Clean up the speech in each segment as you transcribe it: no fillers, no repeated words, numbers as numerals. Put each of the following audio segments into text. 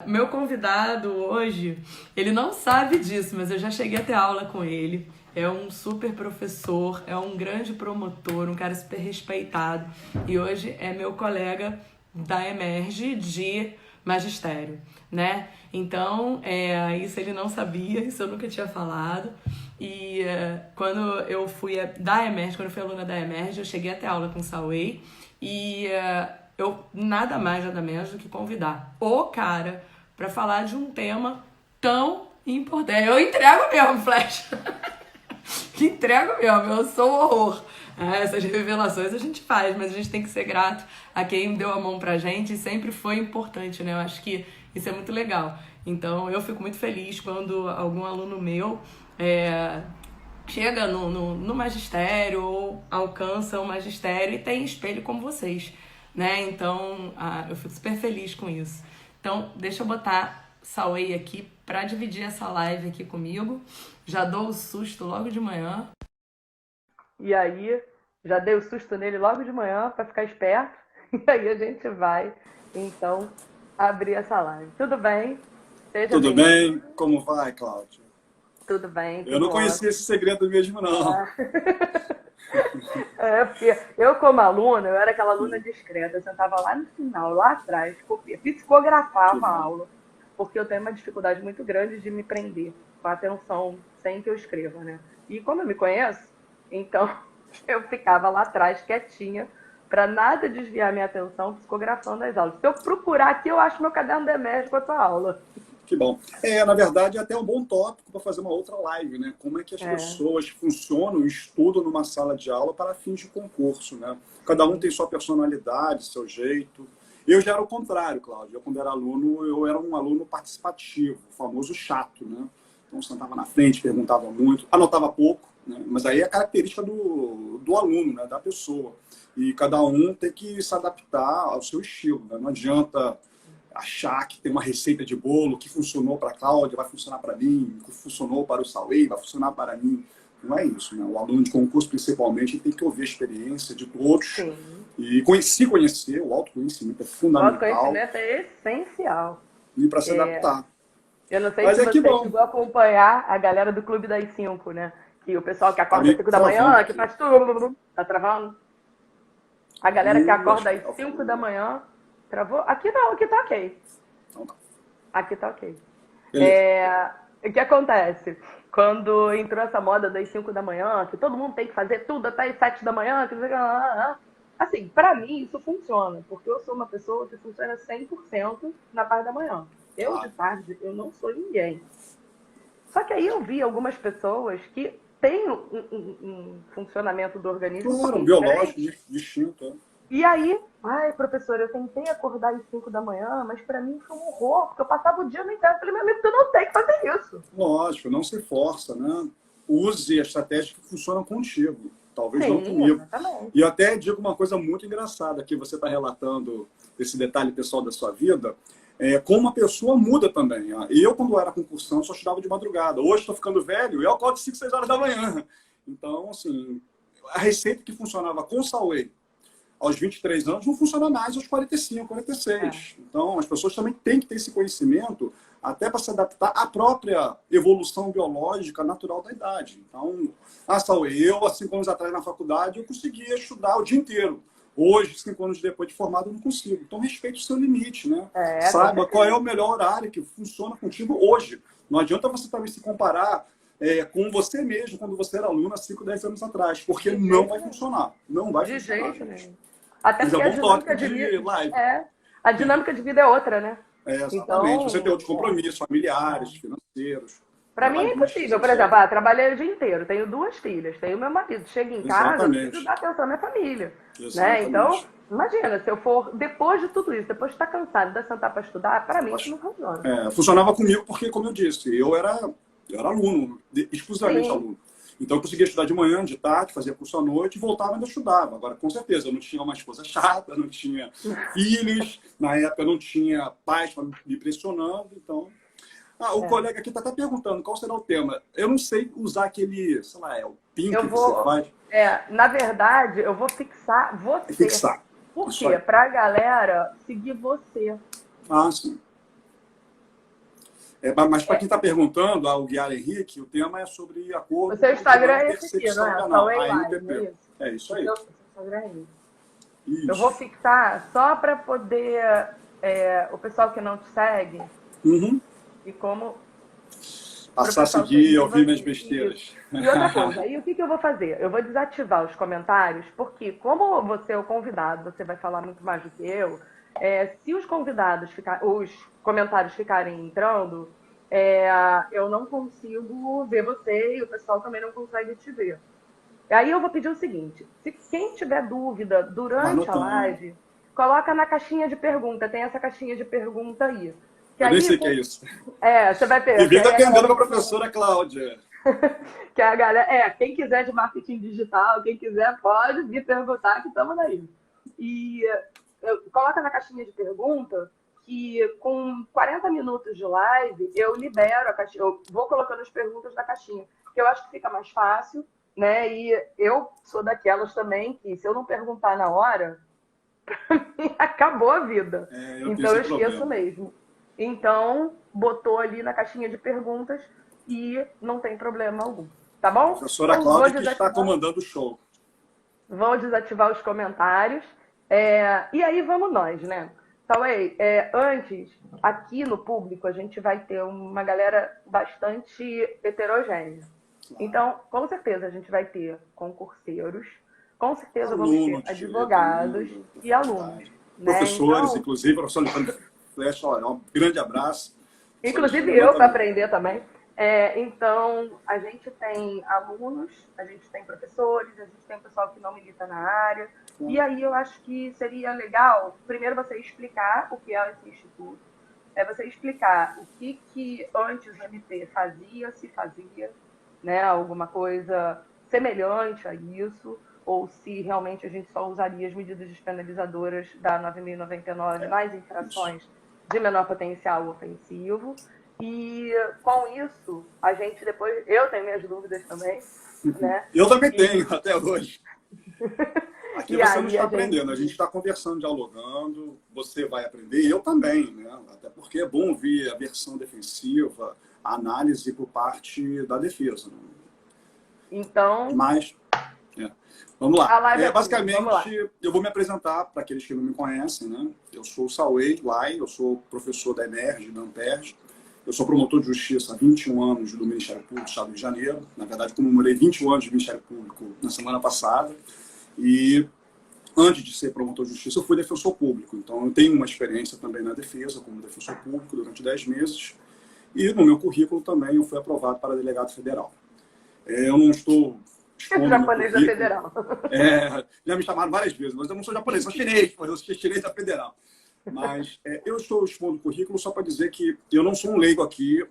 Meu convidado hoje, ele não sabe disso, mas eu já cheguei a ter aula com ele. É um super professor, é um grande promotor, um cara super respeitado. E hoje é meu colega da Emerge de magistério, né? Então, isso ele não sabia, isso eu nunca tinha falado. E quando eu fui da Emerge, quando eu fui aluna da Emerge, eu cheguei a ter aula com o Sauei. E eu nada mais, nada menos do que convidar o cara para falar de um tema tão importante. Eu entrego mesmo, Flash. Entrego mesmo, eu sou um horror. Essas revelações a gente faz, mas a gente tem que ser grato a quem deu a mão pra gente e sempre foi importante, né? Eu acho que isso é muito legal. Então eu fico muito feliz quando algum aluno meu chega no magistério ou alcança o magistério e tem espelho como vocês, né? Então eu fico super feliz com isso. Então deixa eu botar Sauei aqui para dividir essa live aqui comigo. Já dou o susto logo de manhã. E aí, já dei o susto nele logo de manhã para ficar esperto. E aí a gente vai, então, abrir essa live. Tudo bem? Seja Tudo bem-vindo. bem? Como vai, Cláudio? Tudo bem, Eu não tudo conhecia ótimo. esse segredo mesmo, não. Porque eu, como aluna, eu era aquela aluna discreta, eu sentava lá no final, lá atrás, Que psicografava a bom. aula, porque eu tenho uma dificuldade muito grande de me prender com a atenção sem que eu escreva, né? E como eu me conheço, então eu ficava lá atrás, quietinha, para nada desviar minha atenção, psicografando as aulas. Se eu procurar aqui, eu acho meu caderno de emergência com a tua aula. Que bom. Na verdade, é até um bom tópico para fazer uma outra live, né? Como é que as É, pessoas funcionam e estudam numa sala de aula para fins de concurso, né? Cada um sim. tem sua personalidade, seu jeito. Eu já era o contrário, Cláudio. Eu, quando era aluno, eu era um aluno participativo, o famoso chato, né? Então, sentava na frente, perguntava muito, anotava pouco, né? Mas aí é a característica do aluno, né? Da pessoa. E cada um tem que se adaptar ao seu estilo, né? Não adianta achar que tem uma receita de bolo que funcionou para a Cláudia, vai funcionar para mim, que funcionou para o Sauei, vai funcionar para mim. Não é isso, né? O aluno de concurso, principalmente, tem que ouvir a experiência de todos Sim. e se conhecer, o autoconhecimento é O fundamental autoconhecimento é essencial. e para se adaptar. Eu não sei Mas se é que você bom. chegou a acompanhar a galera do Clube das 5, né? Que o pessoal que Tá acorda às me 5 da travando manhã, que aqui. faz tudo. Tá travando? A galera que Acho acorda que às tá. 5 da manhã, travou? Aqui não, aqui tá ok. Então tá. Aqui tá ok. Beleza. O que acontece? Quando entrou essa moda das 5 da manhã, que todo mundo tem que fazer tudo até as 7 da manhã, que... assim, pra mim isso funciona, porque eu sou uma pessoa que funciona 100% na parte da manhã. Eu de Claro. tarde, eu não sou ninguém. Só que aí eu vi algumas pessoas que têm um funcionamento do organismo um Claro, pouquinho biológico, diferente. distinto. É. E aí, ai, professora, eu tentei acordar às 5 da manhã, mas pra mim foi um horror, porque eu passava o dia no inferno. Eu falei, meu amigo, tu não tem que fazer isso. Lógico, não se força, né? Use estratégias que funcionam contigo, talvez não Sim, comigo. exatamente. E eu até digo uma coisa muito engraçada, que você está relatando esse detalhe pessoal da sua vida, como uma pessoa muda também. Eu, quando era concursão, só estudava de madrugada. Hoje estou ficando velho e eu acordo 5, 6 horas da manhã. Então, assim, a receita que funcionava com o Sauei aos 23 anos não funciona mais aos 45, É, 46. Então, as pessoas também têm que ter esse conhecimento até para se adaptar à própria evolução biológica natural da idade. Então, Sauê, eu, há 5 anos atrás na faculdade, eu conseguia estudar o dia inteiro. Hoje, 5 anos depois de formado, eu não consigo. Então, respeite o seu limite, né? com Saiba qual é certeza. o melhor horário que funciona contigo hoje. Não adianta você também se comparar com você mesmo quando você era aluno há 5, 10 anos atrás, porque De não jeito vai nenhum. funcionar. Não vai De funcionar, jeito gente. nenhum. Até Mas é um porque a bom tópico dinâmica de de vida live. a dinâmica de vida é outra, né? Exatamente. Você tem Então, outros compromissos familiares, financeiros, para mim é trabalhistas, impossível. Por exemplo, etc. trabalhei o dia inteiro, tenho duas filhas, tenho meu marido. Chego em casa, eu preciso Exatamente. dar atenção à minha família, né? Então, Exatamente. imagina, se eu for, depois de tudo isso, depois de estar cansado, de sentar para estudar, para mim isso não funciona. Funcionava comigo porque, como eu disse, eu era aluno, exclusivamente Sim, aluno. Então, eu conseguia estudar de manhã, de tarde, fazia curso à noite e voltava e ainda estudava. Agora, com certeza, eu não tinha uma esposa chata, não tinha filhos, na época eu não tinha pais me pressionando, então... o é. colega aqui está até perguntando qual será o tema. Eu não sei usar aquele, sei lá, o pin Eu que você vou, faz. na verdade, eu vou fixar você. Fixar. Por Isso quê? aí. Para a galera seguir você. Ah, sim. Mas para quem está perguntando, ao Guiar Henrique, o tema é sobre acordo. O seu Instagram é esse aqui, persecução não é? penal, Só a live, NPP. É isso aí. O seu Instagram é esse. Isso. Eu vou fixar só para poder o pessoal que não te segue e como passar a seguir e ouvir minhas besteiras. E outra coisa, aí o que eu vou fazer? Eu vou desativar os comentários, porque como você é o convidado, você vai falar muito mais do que eu, se os comentários ficarem entrando, eu não consigo ver você e o pessoal também não consegue te ver. Aí eu vou pedir o seguinte, se quem tiver dúvida durante a live, coloca na caixinha de pergunta, tem essa caixinha de pergunta aí. Eu nem sei o que é isso. Você vai ter. E vem aprendendo com a professora Cláudia. Que a galera, quem quiser de marketing digital, quem quiser pode me perguntar que estamos aí. E coloca na caixinha de pergunta que com 40 minutos de live eu libero a caixinha, eu vou colocando as perguntas na caixinha, que eu acho que fica mais fácil, né? E eu sou daquelas também que se eu não perguntar na hora, acabou a vida. Então eu esqueço mesmo. Então, botou ali na caixinha de perguntas e não tem problema algum. Tá bom? A professora Cláudia que está comandando o show. Vou desativar os comentários. E aí vamos nós, né? Tauê, antes, aqui no público, a gente vai ter uma galera bastante heterogênea. Então, com certeza, a gente vai ter concurseiros, com certeza vamos ter advogados e alunos. Professores, né? Inclusive, professor Alexandre Flecha, olha, um grande abraço. Inclusive eu para aprender também. Então, a gente tem alunos, a gente tem professores, a gente tem pessoal que não milita na área. E aí eu acho que seria legal, primeiro você explicar o que é esse instituto, você explicar o que antes o MP se fazia, né, alguma coisa semelhante a isso, ou se realmente a gente só usaria as medidas despenalizadoras da 9.099 nas infrações de menor potencial ofensivo. E com isso, a gente depois... Eu tenho minhas dúvidas também, né? Eu também tenho, até hoje. Aqui você não está aprendendo, a gente está conversando, dialogando, você vai aprender, e eu também, né? Até porque é bom ouvir a versão defensiva, a análise por parte da defesa. Né? Então... Mas... Vamos lá. Basicamente, vamos lá. Eu vou me apresentar para aqueles que não me conhecem, né? Eu sou o Sauê Uai, eu sou professor da EMERGE, da Amperge. Eu sou promotor de justiça há 21 anos do Ministério Público do Estado do Rio de Janeiro. Na verdade, comemorei 21 anos de Ministério Público na semana passada. E antes de ser promotor de justiça, eu fui defensor público. Então, eu tenho uma experiência também na defesa como defensor público durante 10 meses. E no meu currículo também eu fui aprovado para delegado federal. Eu não estou... japonês da federal. Já me chamaram várias vezes, mas eu não sou japonês, sou chinês, mas eu sou chinês da federal. Mas eu estou expondo o currículo só para dizer que eu não sou um leigo aqui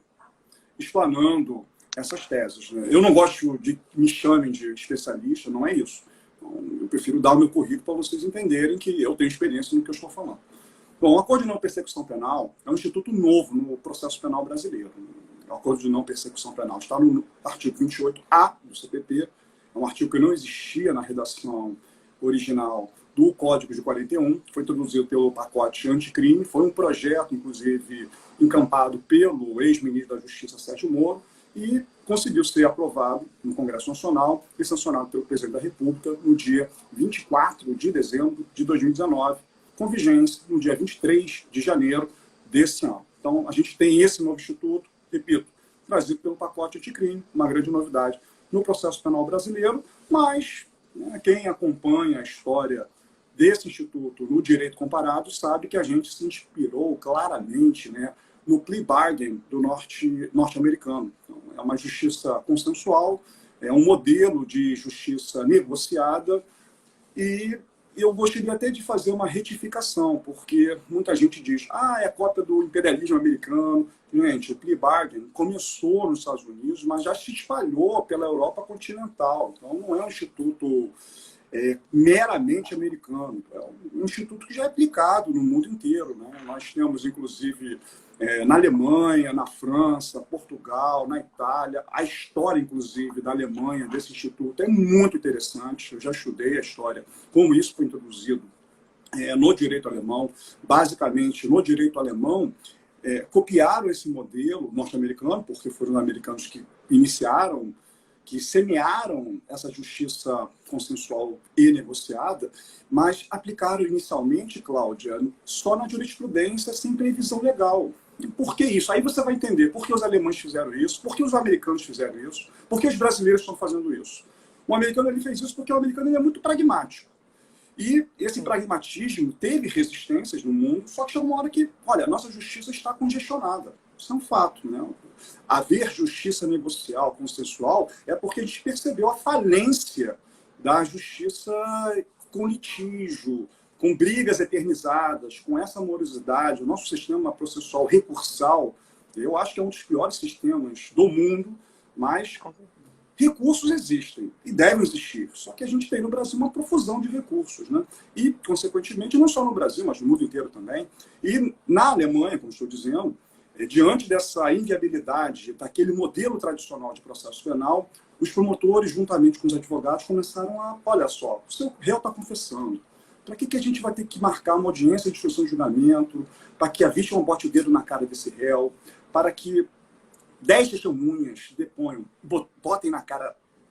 explanando essas teses. Né? Eu não gosto de que me chamem de especialista, não é isso. Então, eu prefiro dar o meu currículo para vocês entenderem que eu tenho experiência no que eu estou falando. Bom, o Acordo de Não Persecução Penal é um instituto novo no processo penal brasileiro. O Acordo de Não Persecução Penal está no artigo 28A do CPP, é um artigo que não existia na redação original do Código de 41, foi introduzido pelo pacote anticrime, foi um projeto, inclusive, encampado pelo ex-ministro da Justiça, Sérgio Moro, e conseguiu ser aprovado no Congresso Nacional e sancionado pelo Presidente da República no dia 24 de dezembro de 2019, com vigência no dia 23 de janeiro desse ano. Então, a gente tem esse novo instituto, repito, trazido pelo pacote anticrime, uma grande novidade no processo penal brasileiro, mas quem acompanha a história desse instituto no direito comparado sabe que a gente se inspirou claramente, né, no plea bargain do norte-americano. Então, é uma justiça consensual, é um modelo de justiça negociada, e eu gostaria até de fazer uma retificação, porque muita gente diz, é cópia do imperialismo americano. Gente, o plea bargain começou nos Estados Unidos, mas já se espalhou pela Europa continental. Então, não é um instituto meramente americano. É um instituto que já é aplicado no mundo inteiro. Né? Nós temos, inclusive, na Alemanha, na França, Portugal, na Itália. A história, inclusive, da Alemanha, desse instituto, é muito interessante. Eu já estudei a história, como isso foi introduzido no direito alemão. Basicamente, no direito alemão, copiaram esse modelo norte-americano, porque foram os americanos que iniciaram, que semearam essa justiça consensual e negociada, mas aplicaram inicialmente, Cláudia, só na jurisprudência, sem previsão legal. E por que isso? Aí você vai entender por que os alemães fizeram isso, por que os americanos fizeram isso, por que os brasileiros estão fazendo isso. O americano ele fez isso porque o americano ele é muito pragmático. E esse pragmatismo teve resistências no mundo, só que chegou uma hora que, olha, a nossa justiça está congestionada. Isso é um fato, né? Haver justiça negocial, consensual, é porque a gente percebeu a falência da justiça com litígio, com brigas eternizadas, com essa morosidade. O nosso sistema processual recursal, eu acho que é um dos piores sistemas do mundo, mas recursos existem e devem existir. Só que a gente tem no Brasil uma profusão de recursos, né? E, consequentemente, não só no Brasil, mas no mundo inteiro também. E na Alemanha, como estou dizendo, diante dessa inviabilidade daquele modelo tradicional de processo penal, os promotores, juntamente com os advogados, começaram a, olha só, o seu réu está confessando. Para que a gente vai ter que marcar uma audiência de instrução de julgamento, para que a vítima bote o dedo na cara desse réu, para que 10 testemunhas deponham, botem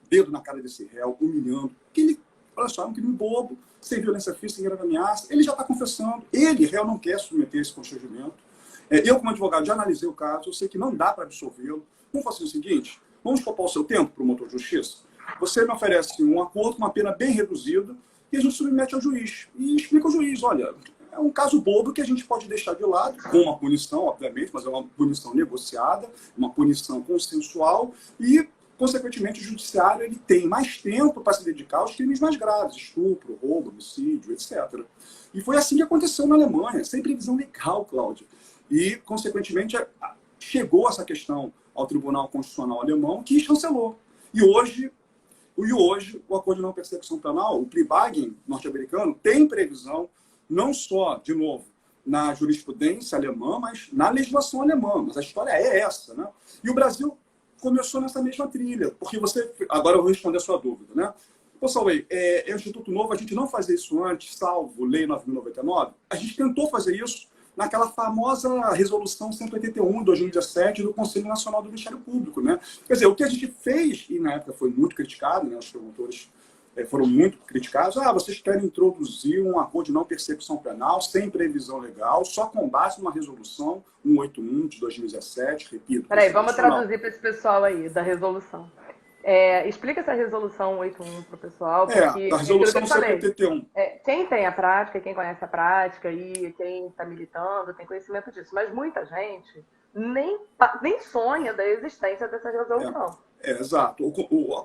dedo na cara desse réu, humilhando, que ele, olha só, é um crime bobo, sem violência física, sem grave ameaça, ele já está confessando, ele, réu, não quer submeter esse constrangimento. Eu, como advogado, já analisei o caso, eu sei que não dá para absolvê-lo. Vamos fazer o seguinte, vamos poupar o seu tempo, promotor de justiça? Você me oferece um acordo com uma pena bem reduzida e a gente submete ao juiz. E explica ao juiz, olha, é um caso bobo que a gente pode deixar de lado, com uma punição, obviamente, mas é uma punição negociada, uma punição consensual e, consequentemente, o judiciário ele tem mais tempo para se dedicar aos crimes mais graves, estupro, roubo, homicídio, etc. E foi assim que aconteceu na Alemanha, sem previsão legal, Cláudia. E, consequentemente, chegou essa questão ao Tribunal Constitucional Alemão, que chancelou. E hoje, o Acordo de Não Persecução Penal, o plea bargain norte-americano, tem previsão, não só, de novo, na jurisprudência alemã, mas na legislação alemã. Mas a história é essa, né? E o Brasil começou nessa mesma trilha, porque você... Agora eu vou responder a sua dúvida, né? Pessoal, é o Instituto Novo, a gente não fazia isso antes, salvo Lei 9.099. A gente tentou fazer isso naquela famosa Resolução 181 de 2017 do Conselho Nacional do Ministério Público, né? Quer dizer, o que a gente fez, e na época foi muito criticado, né? Os promotores foram muito criticados, vocês querem introduzir um acordo de não persecução penal sem previsão legal, só com base numa resolução 181 de 2017, repito. Peraí, vamos traduzir para esse pessoal aí, da resolução. Explica essa resolução 181 para o pessoal, porque a resolução 181. Quem tem a prática, quem conhece a prática e quem está militando tem conhecimento disso, mas muita gente nem sonha da existência dessa resolução. Exato.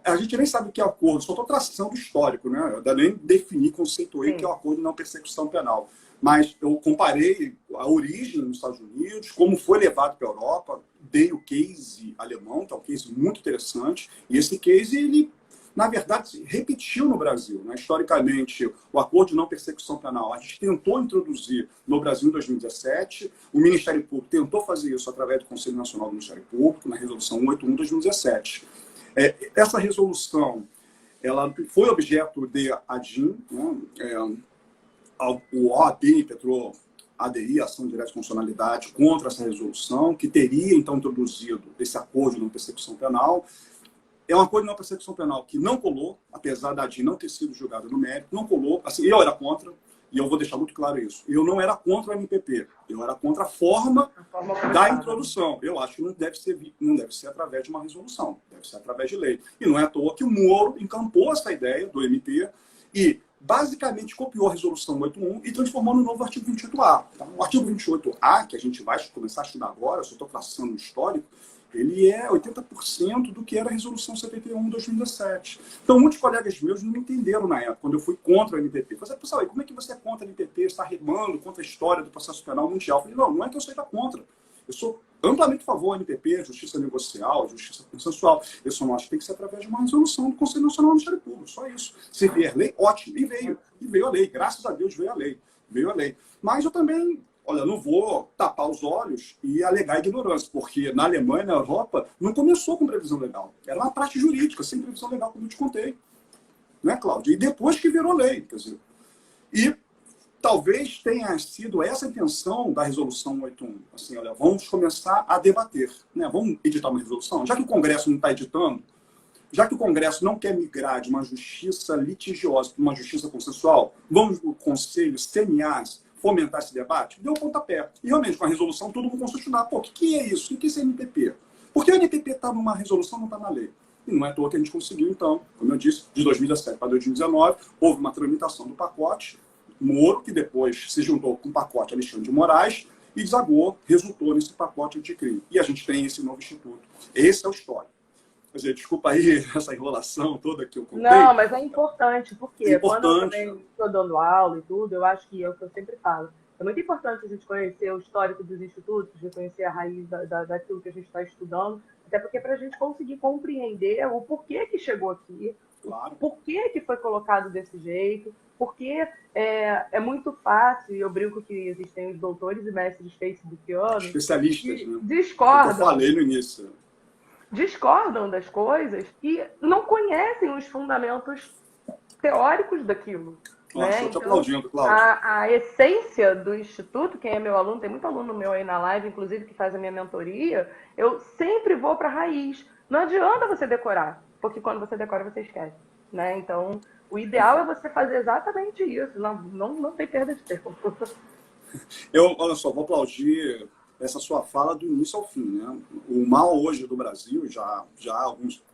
A gente nem sabe o que é acordo, só estou traçando histórico, né? Eu ainda nem defini, conceituei o que é o acordo de não persecução penal. Mas eu comparei a origem nos Estados Unidos, como foi levado para a Europa, dei o case alemão, que é um case muito interessante, e esse case, ele, na verdade, se repetiu no Brasil, né? Historicamente, o acordo de não persecução penal, a gente tentou introduzir no Brasil em 2017, o Ministério Público tentou fazer isso através do Conselho Nacional do Ministério Público, na resolução 181 de 2017. Essa resolução, ela foi objeto de ADIM, né? O OAB impetrou ADI, Ação Direta de Constitucionalidade, contra essa resolução, que teria, então, introduzido esse acordo de não persecução penal. É um acordo de não persecução penal que não colou, apesar da ADI não ter sido julgada no mérito, não colou. Assim, eu era contra, e eu vou deixar muito claro isso. Eu não era contra o MPP, eu era contra a forma da introdução. Eu acho que não deve ser através de uma resolução, deve ser através de lei. E não é à toa que o Moro encampou essa ideia do MP e basicamente copiou a resolução 181 e transformou no novo artigo 28A. Então, o artigo 28A, que a gente vai começar a estudar agora, eu só estou traçando o histórico, ele é 80% do que era a resolução 71 de 2017. Então, muitos colegas meus não entenderam na época, quando eu fui contra o MPP. Eu falei, pessoal, como é que você é contra o MPP? Você está remando contra a história do processo penal mundial? Eu falei, não é que eu seja contra. Eu sou amplamente a favor do MPP, justiça negocial, justiça consensual. Eu só não acho que tem que ser através de uma resolução do Conselho Nacional do Ministério Público. Só isso. Se vier lei, ótimo. E veio a lei. Graças a Deus veio a lei. Mas eu também, não vou tapar os olhos e alegar ignorância, porque na Alemanha, na Europa, não começou com previsão legal. Era uma prática jurídica, sem previsão legal, como eu te contei. Né, Cláudia? E depois que virou lei, quer dizer. E talvez tenha sido essa a intenção da resolução 81. Assim, olha, vamos começar a debater, né? Vamos editar uma resolução. Já que o Congresso não está editando, já que o Congresso não quer migrar de uma justiça litigiosa para uma justiça consensual, vamos o Conselho semear, fomentar esse debate? Deu o pontapé. E realmente, com a resolução, todo mundo começou a estudar. Pô, o que é isso? O que é esse NPP? Porque o NPP está numa resolução, não está na lei. E não é à toa que a gente conseguiu, então, como eu disse, de 2017 para 2019, houve uma tramitação do pacote Moro, que depois se juntou com o pacote Alexandre de Moraes e desagou, resultou nesse pacote anticrime. E a gente tem esse novo instituto. Esse é o histórico. Quer dizer, desculpa aí essa enrolação toda que eu contei. Não, mas é importante, porque é importante. Quando eu também estou dando aula e tudo, eu acho que é o que eu sempre falo. É muito importante a gente conhecer o histórico dos institutos, de conhecer a raiz daquilo que a gente está estudando, até porque para a gente conseguir compreender o porquê que chegou aqui, Claro. por que foi colocado desse jeito, porque é muito fácil, e eu brinco que existem os doutores e mestres facebookianos, Especialistas, que né? discordam. Eu falei no início. Discordam das coisas e não conhecem os fundamentos teóricos daquilo. Nossa, né? estou te Então, aplaudindo, Cláudio. a essência do Instituto, quem é meu aluno, tem muito aluno meu aí na live, inclusive, que faz a minha mentoria, eu sempre vou para a raiz. Não adianta você decorar, porque quando você decora, você esquece. Né? Então, o ideal é você fazer exatamente isso. Não tem perda de tempo. Olha só, vou aplaudir essa sua fala do início ao fim. Né? O mal hoje do Brasil, já há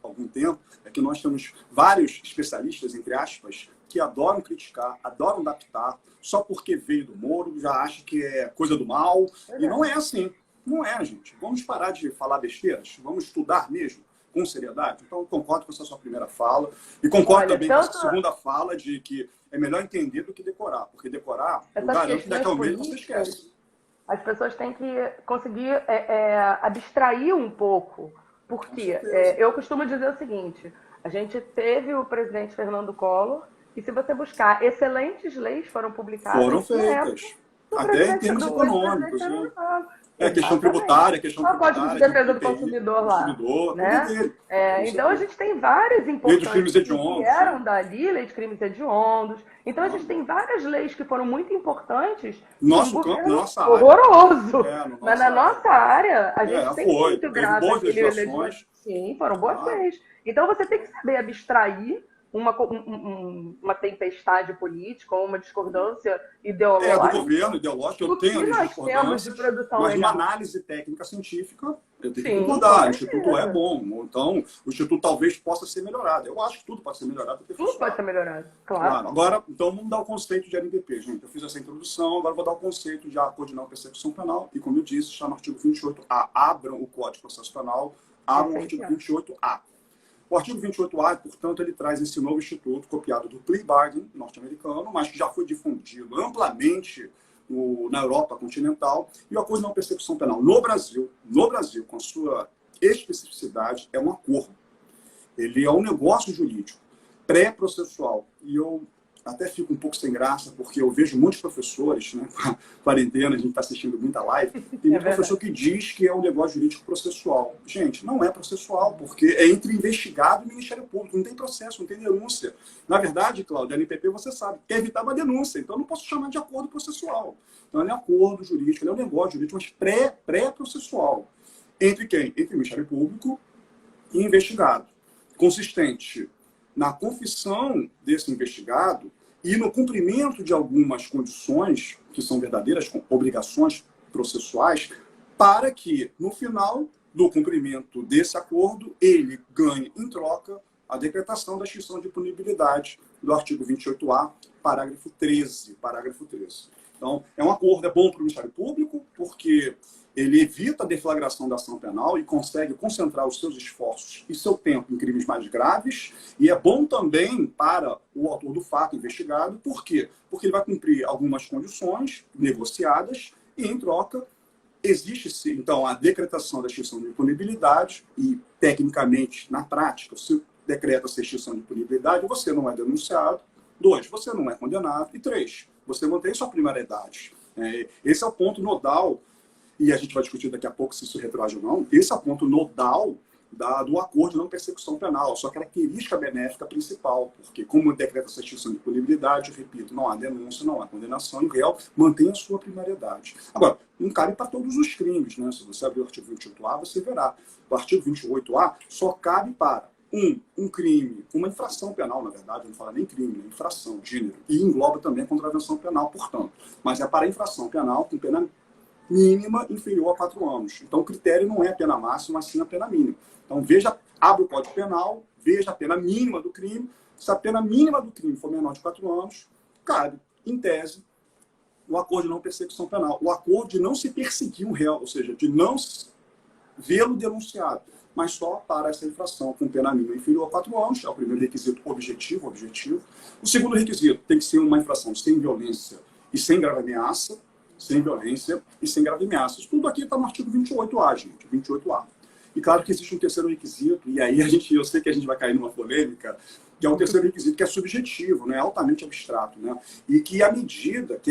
algum tempo, é que nós temos vários especialistas, entre aspas, que adoram criticar, adoram adaptar, só porque veio do Moro, já acha que é coisa do mal. E não é assim. Não é, gente. Vamos parar de falar besteiras. Vamos estudar mesmo, com seriedade. Então, eu concordo com essa sua primeira fala. E concordo também com essa segunda fala de que é melhor entender do que decorar. Porque decorar, eu garanto que daqui a um mês você esquece. As pessoas têm que conseguir abstrair um pouco. Porque eu costumo dizer o seguinte, a gente teve o presidente Fernando Collor, e se você buscar, excelentes leis foram publicadas. Foram feitas. Até em termos econômicos. Né? Questão tributária, Código de Defesa do Consumidor lá. Né? Então a gente tem várias importantes que vieram dali, lei de crimes hediondos. Então a gente tem várias leis que foram muito importantes. Nosso campo, nossa área. Horroroso. Mas na nossa área, a gente tem muito graças boas legislações. Sim, foram boas leis. Então você tem que saber abstrair uma tempestade política ou uma discordância ideológica. Do governo ideológico, eu tenho as discordâncias, mas uma análise técnica científica, eu tenho que concordar. O Instituto é bom, então o Instituto talvez possa ser melhorado. Eu acho que tudo pode ser melhorado. Tudo pode ser melhorado, claro. Agora, então vamos dar o conceito de NPP, gente. Eu fiz essa introdução, agora vou dar o conceito de Acordo de Não Persecução Penal, e como eu disse, está no artigo 28A. Abram o Código de Processo Penal, abram o artigo 28A. O artigo 28A, portanto, ele traz esse novo instituto, copiado do plea bargain norte-americano, mas que já foi difundido amplamente na Europa continental, e o acordo de não persecução penal no Brasil, com a sua especificidade, é um acordo. Ele é um negócio jurídico, pré-processual. E eu até fico um pouco sem graça, porque eu vejo muitos professores, né, quarentena, a gente está assistindo muita live, tem muito professor que diz que é um negócio jurídico processual. Gente, não é processual, porque é entre investigado e Ministério Público, não tem processo, não tem denúncia. Na verdade, Cláudio, a NPP, você sabe, quer evitar uma denúncia, então eu não posso chamar de acordo processual. Então ele é um acordo jurídico, ele é um negócio jurídico, mas pré-processual. Entre quem? Entre o Ministério Público e investigado. Consistente na confissão desse investigado e no cumprimento de algumas condições, que são verdadeiras obrigações processuais, para que, no final do cumprimento desse acordo, ele ganhe, em troca, a decretação da extinção de punibilidade do artigo 28A, parágrafo 13. Então, é um acordo, é bom para o Ministério Público, porque ele evita a deflagração da ação penal e consegue concentrar os seus esforços e seu tempo em crimes mais graves. E é bom também para o autor do fato investigado. Por quê? Porque ele vai cumprir algumas condições negociadas e, em troca, existe, então, a decretação da extinção de punibilidade e, tecnicamente, na prática, se decreta-se a extinção de punibilidade, você não é denunciado. 2, você não é condenado. E 3, você mantém sua primariedade. Esse é o ponto nodal, e a gente vai discutir daqui a pouco se isso retroage ou não. Esse é o ponto nodal do acordo de não persecução penal, sua característica benéfica principal, porque como decreta essa extinção de punibilidade, eu repito, não há denúncia, não há condenação, e o réu mantém a sua primariedade. Agora, não cabe para todos os crimes, né? Se você abrir o artigo 28A, você verá. O artigo 28A só cabe para um crime, uma infração penal, na verdade, não fala nem crime, nem infração, gênero, e engloba também a contravenção penal, portanto. Mas é para infração penal com pena mínima inferior a 4 anos. Então, o critério não é a pena máxima, mas sim a pena mínima. Então, abre o Código Penal, veja a pena mínima do crime. Se a pena mínima do crime for menor de 4 anos, cabe, em tese, o acordo de não persecução penal. O acordo de não se perseguir o réu, ou seja, de não vê-lo denunciado, mas só para essa infração com pena mínima inferior a 4 anos, é o primeiro requisito objetivo. O segundo requisito tem que ser uma infração sem violência e sem grave ameaça, sem violência e sem grave ameaças. Tudo aqui está no artigo 28A, gente, 28A. E claro que existe um terceiro requisito, e aí eu sei que a gente vai cair numa polêmica, que é um terceiro requisito que é subjetivo, né, altamente abstrato, né, e que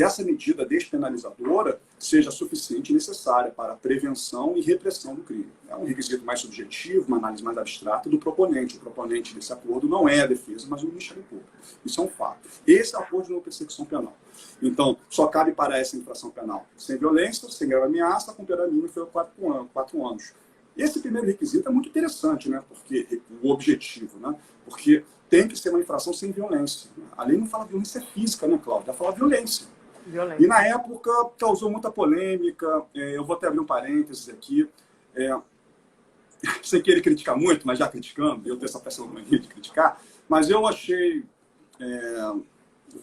essa medida despenalizadora seja suficiente e necessária para a prevenção e repressão do crime. É um requisito mais subjetivo, uma análise mais abstrata do proponente. O proponente desse acordo não é a defesa, mas o Ministério Público. Isso é um fato. Esse é o acordo de não persecução penal. Então, só cabe para essa infração penal sem violência, sem grave ameaça, com pena mínima foi 4 anos. Esse primeiro requisito é muito interessante, né? Porque o objetivo, né? Porque tem que ser uma infração sem violência. A lei não fala violência física, né, Cláudia? Ela fala violência. E na época causou muita polêmica. Eu vou até abrir um parênteses aqui. Sem querer criticar muito, mas já criticando, eu tenho essa pressão mania de criticar, mas eu achei...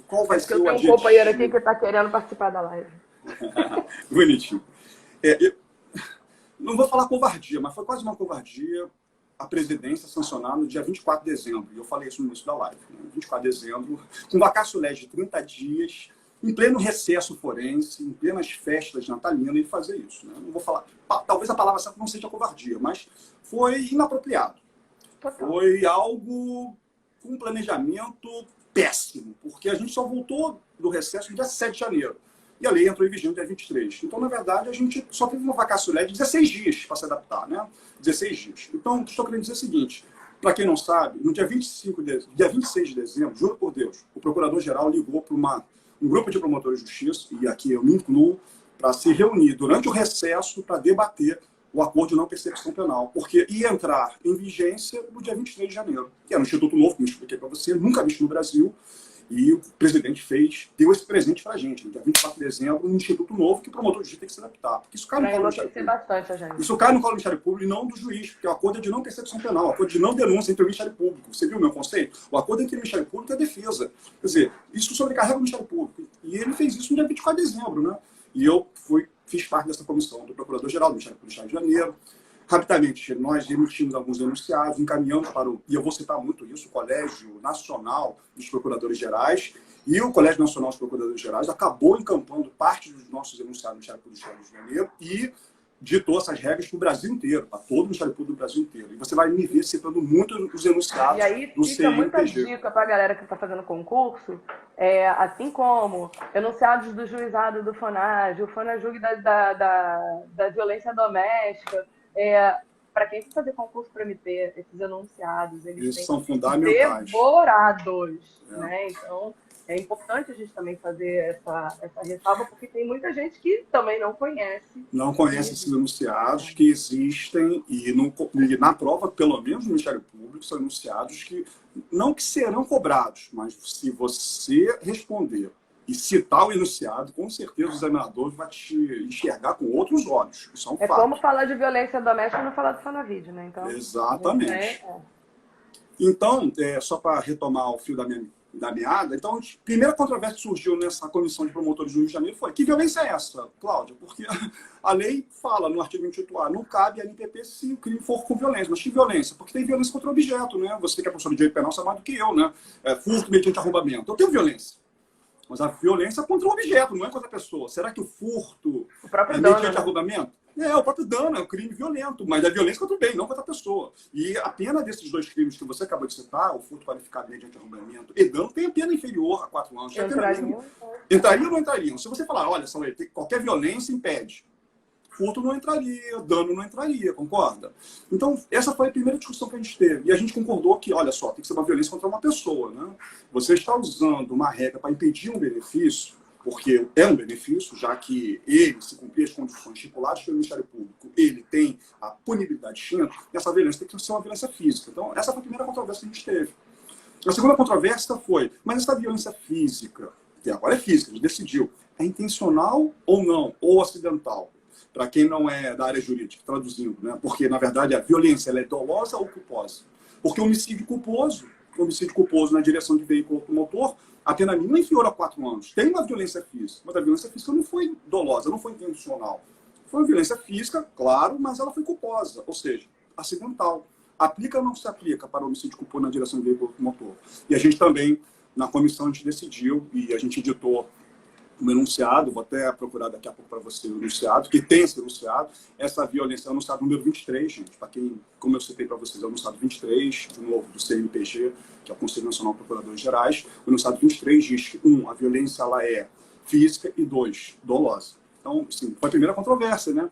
qual vai ser o adjetivo? Eu tenho um companheiro aqui que está querendo participar da live. Bonitinho. Não vou falar covardia, mas foi quase uma covardia a presidência sancionar no dia 24 de dezembro. E eu falei isso no início da live. Né? 24 de dezembro, com vacatio legis de 30 dias, em pleno recesso forense, em plenas festas natalinas, e fazer isso. Né? Não vou falar... Talvez a palavra certa não seja covardia, mas foi inapropriado. Total. Foi algo com um planejamento péssimo, porque a gente só voltou do recesso no dia 7 de janeiro. E a lei entrou em vigência no dia 23. Então, na verdade, a gente só teve uma vacatio legis de 16 dias para se adaptar, né? 16 dias. Então, estou querendo dizer o seguinte, para quem não sabe, no dia 26 de dezembro, juro por Deus, o procurador-geral ligou para um grupo de promotores de justiça, e aqui eu me incluo, para se reunir durante o recesso para debater o acordo de não persecução penal, porque ia entrar em vigência no dia 23 de janeiro. Que era um instituto novo, como eu expliquei para você, nunca visto no Brasil, e o presidente deu esse presente para a gente, no dia 24 de dezembro, um instituto novo que o promotor de justiça tem que se adaptar. Porque isso cai no colo do Ministério Público. Isso cai no colo do Ministério Público e não do juiz, porque o acordo é de não persecução penal, o acordo de não denúncia entre o Ministério Público. Você viu o meu conceito? O acordo entre o Ministério Público e a defesa. Quer dizer, isso sobrecarrega o Ministério Público. E ele fez isso no dia 24 de dezembro, né? E eu fiz parte dessa comissão do Procurador-Geral do Ministério Público do Estado de Janeiro. Rapidamente, nós emitimos alguns denunciados, encaminhamos para e eu vou citar muito isso, o Colégio Nacional dos Procuradores Gerais, e o Colégio Nacional dos Procuradores Gerais acabou encampando parte dos nossos denunciados no Ministério Público do Estado de Janeiro e ditou essas regras para o Brasil inteiro, para todo o Ministério Público do Brasil inteiro. E você vai me ver citando muito os denunciados. E aí fica muita dica para a galera que está fazendo concurso, assim como enunciados do juizado do FONAGE, o FONAJUG da violência doméstica. Para quem for fazer concurso para MP, esses enunciados, eles têm são que ser fundamentais, devorados. Né? Então, é importante a gente também fazer essa ressalva, porque tem muita gente que também não conhece. Não conhece esses enunciados que existem e na prova, pelo menos no Ministério Público, são enunciados que não que serão cobrados, mas se você responder e citar o enunciado, com certeza o examinador vai te enxergar com outros olhos. Isso é um fato. É como falar de violência doméstica e não falar do Fonavide, né? Então, exatamente. Então, só para retomar o fio da meada, então, a primeira controvérsia que surgiu nessa comissão de promotores do Rio de Janeiro foi: que violência é essa, Cláudia? Porque a lei fala no artigo 28A, não cabe a NPP se o crime for com violência. Mas que violência? Porque tem violência contra o objeto, né? Você que é professor de direito penal sabe mais do que eu, né? Furto mediante arrombamento. Eu tenho violência. Mas a violência é contra o objeto, não é contra a pessoa. Será que o furto é mediante arrombamento? O próprio dano é um crime violento, mas é violência contra o bem, não contra a pessoa. E a pena desses dois crimes que você acabou de citar, o furto qualificado mediante arrombamento e dano, tem a pena inferior a 4 anos. Entrariam ou não entrariam? Se você falar, olha, qualquer violência impede. furto não entraria, dano não entraria, concorda? Então, essa foi a primeira discussão que a gente teve. E a gente concordou que, olha só, tem que ser uma violência contra uma pessoa, né? Você está usando uma regra para impedir um benefício, porque é um benefício, já que ele, se cumprir as condições estipuladas pelo Ministério Público, ele tem a punibilidade extinta, essa violência tem que ser uma violência física. Então, essa foi a primeira controvérsia que a gente teve. A segunda controvérsia foi, mas essa violência física, que agora é física, a gente decidiu, é intencional ou não, ou acidental? Para quem não é da área jurídica, traduzindo, né? Porque, na verdade, a violência ela é dolosa ou culposa? Porque o homicídio culposo na direção de veículo automotor, a pena mínima é inferior a 4 anos. Tem uma violência física, mas a violência física não foi dolosa, não foi intencional. Foi uma violência física, claro, mas ela foi culposa, ou seja, acidental. Aplica ou não se aplica para o homicídio culposo na direção de veículo automotor? E a gente também, na comissão, a gente decidiu, e a gente editou um enunciado, vou até procurar daqui a pouco para você o enunciado, que tem esse enunciado, essa violência é o enunciado número 23, gente, para quem, como eu citei para vocês, é o enunciado 23, de novo, do CNPG, que é o Conselho Nacional de Procuradores Gerais. O enunciado 23 diz que, 1, a violência ela é física e 2, dolosa. Então, sim, foi a primeira controvérsia, né?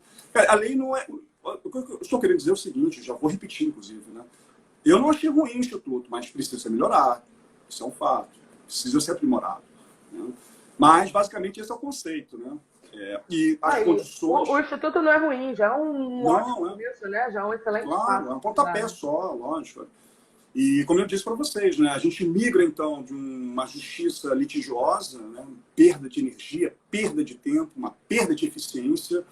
A lei não é... O que eu estou querendo dizer é o seguinte, já vou repetir, inclusive, né? Eu não achei ruim o Instituto, mas precisa melhorar, isso é um fato, precisa ser aprimorado, né? Mas, basicamente, esse é o conceito, né? E as condições... O Instituto não é ruim, já é um ótimo começo, né? Já é um excelente passo. Claro, é um pontapé só, lógico. E, como eu disse para vocês, né? A gente migra, então, de uma justiça litigiosa, né? Perda de energia, perda de tempo, uma perda de eficiência,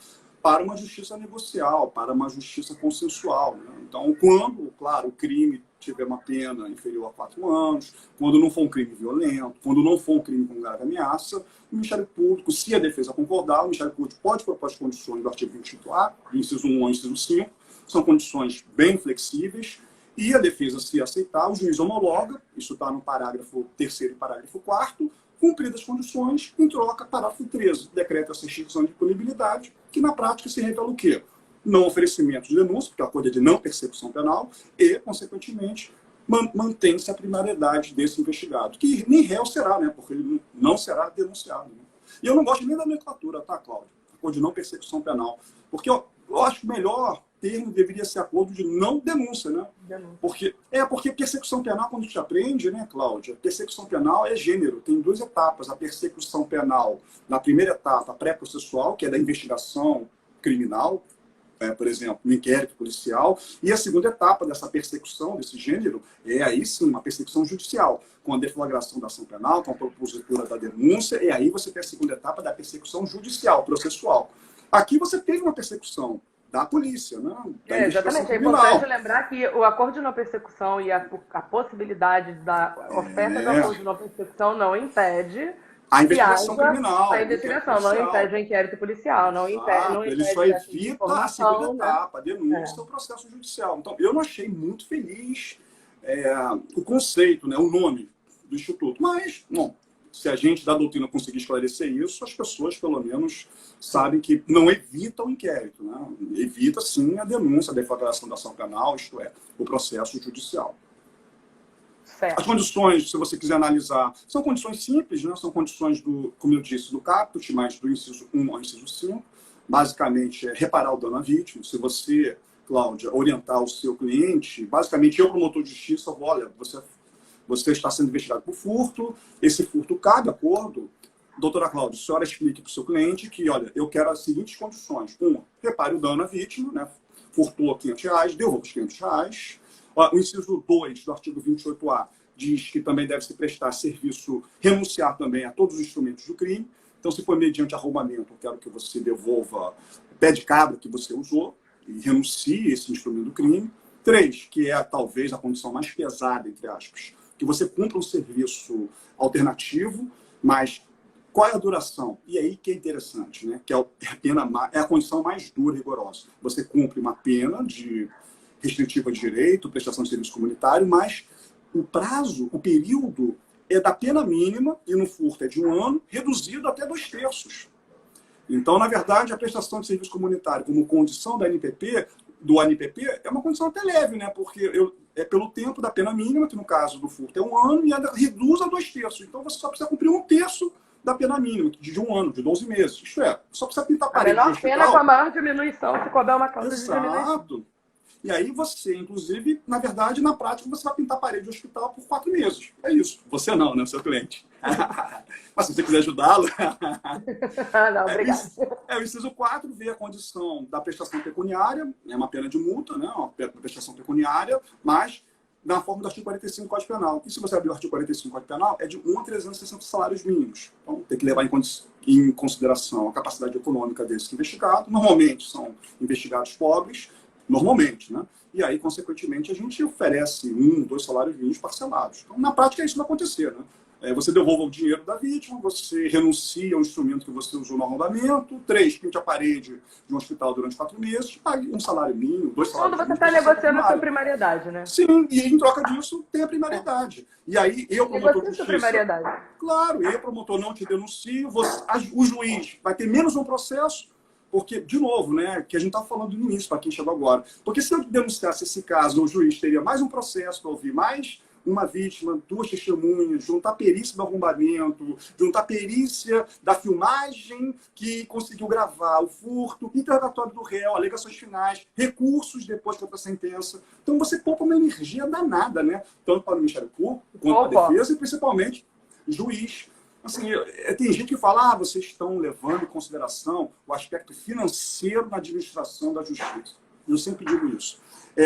para uma justiça negocial, para uma justiça consensual, né? Então, quando, claro, o crime tiver uma pena inferior a 4 anos, quando não for um crime violento, quando não for um crime com grave ameaça, o Ministério Público, se a defesa concordar, o Ministério Público pode propor as condições do artigo 28A, do inciso 1 ao inciso 5, são condições bem flexíveis, e a defesa, se aceitar, o juiz homologa, isso está no parágrafo 3º e parágrafo 4º, cumpridas as condições, em troca, parágrafo 13, decreta essa extinção de punibilidade, que na prática se revela o quê? Não oferecimento de denúncia, porque é a coisa de não persecução penal, e, consequentemente, mantém-se a primariedade desse investigado, que nem réu será, né? Porque ele não será denunciado. Né? E eu não gosto nem da nomenclatura, tá, Cláudio? Acordo de não persecução penal. Porque eu acho que o melhor termo deveria ser acordo de não denúncia, né? Porque persecução penal, quando a gente aprende, né, Cláudia? Persecução penal é gênero, tem 2 etapas. A persecução penal, na primeira etapa, pré-processual, que é da investigação criminal, por exemplo, no inquérito policial, e a segunda etapa dessa persecução, desse gênero, é aí sim uma persecução judicial, com a deflagração da ação penal, com a propositura da denúncia, e aí você tem a segunda etapa da persecução judicial, processual. Aqui você teve uma persecução da polícia, né? Exatamente. É importante lembrar que o acordo de não persecução e a possibilidade da oferta do acordo de não persecução não impede a investigação criminal. A investigação não impede o inquérito policial, não impede. Ele só evita a segunda etapa, a denúncia do processo judicial. Então, eu não achei muito feliz o conceito, né, o nome do Instituto. Mas, bom, se a gente da doutrina conseguir esclarecer isso, as pessoas, pelo menos, sabem que não evita o inquérito, né? Evita, sim, a denúncia, a deflagração da ação penal, isto é, o processo judicial. Certo. As condições, se você quiser analisar, são condições simples, né? São condições, como eu disse, do caput, mas do inciso 1 ao inciso 5. Basicamente, é reparar o dano à vítima. Se você, Cláudia, orientar o seu cliente, basicamente, eu, promotor de justiça, olha, você está sendo investigado por furto, esse furto cabe acordo. Doutora Cláudia, a senhora explique para o seu cliente que, olha, eu quero as seguintes condições. 1, repare o dano à vítima, né? Furtou R$500, devolva os R$500. O inciso 2 do artigo 28A diz que também deve se prestar serviço, renunciar também a todos os instrumentos do crime. Então, se for mediante arrombamento, eu quero que você devolva o pé de cabra que você usou e renuncie esse instrumento do crime. 3, que é talvez a condição mais pesada, entre aspas, que você cumpra um serviço alternativo, mas qual é a duração? E aí que é interessante, né? Que é a condição mais dura e rigorosa. Você cumpre uma pena de restritiva de direito, prestação de serviço comunitário, mas o prazo, o período é da pena mínima, e no furto é de 1 ano, reduzido até 2/3. Então, na verdade, a prestação de serviço comunitário como condição do ANPP, é uma condição até leve, né? Porque é pelo tempo da pena mínima, que no caso do furto é 1 ano, e ainda reduz a 2/3. Então, você só precisa cumprir 1/3 da pena mínima, de 1 ano, de 12 meses. Isto é, só precisa pintar a A parede do menor hospital. pena com a maior diminuição, se couber uma causa de diminuição. Exato. E aí você, inclusive, na verdade, na prática, você vai pintar a parede do hospital por 4 meses. É isso. Você não, né? O seu cliente. Mas se você quiser ajudá-lo... Não, obrigado. O inciso 4 vê a condição da prestação pecuniária, é uma pena de multa, né? Uma prestação pecuniária, mas na forma do artigo 45 do Código Penal. E se você abrir o artigo 45 do Código Penal, é de 1 a 360 salários mínimos. Então, tem que levar em consideração a capacidade econômica desse investigado. Normalmente, são investigados pobres, normalmente, né? E aí, consequentemente, a gente oferece 1, 2 salários mínimos parcelados. Então, na prática, isso vai acontecer, né? Você devolve o dinheiro da vítima, você renuncia ao instrumento que você usou no arrombamento, 3, pinte a parede de um hospital durante 4 meses, pague 1 salário mínimo, 2 salários Quando você mínimos. está negociando a sua primariedade, né? Sim, e em troca disso, tem a primariedade. E aí, eu, promotor de justiça... primariedade. Claro, eu, promotor, não te denuncio, o juiz vai ter menos um processo, porque, de novo, né, que a gente está falando no início, para quem chegou agora. Porque se eu denunciasse esse caso, o juiz teria mais um processo para ouvir mais uma vítima, 2 testemunhas, juntar a perícia do arrombamento, juntar a perícia da filmagem que conseguiu gravar o furto, interrogatório do réu, alegações finais, recursos depois contra a sentença. Então você poupa uma energia danada, né? Tanto para o Ministério Público, quanto para a defesa e principalmente juiz. Assim, tem gente que fala, vocês estão levando em consideração o aspecto financeiro na administração da justiça. Eu sempre digo isso.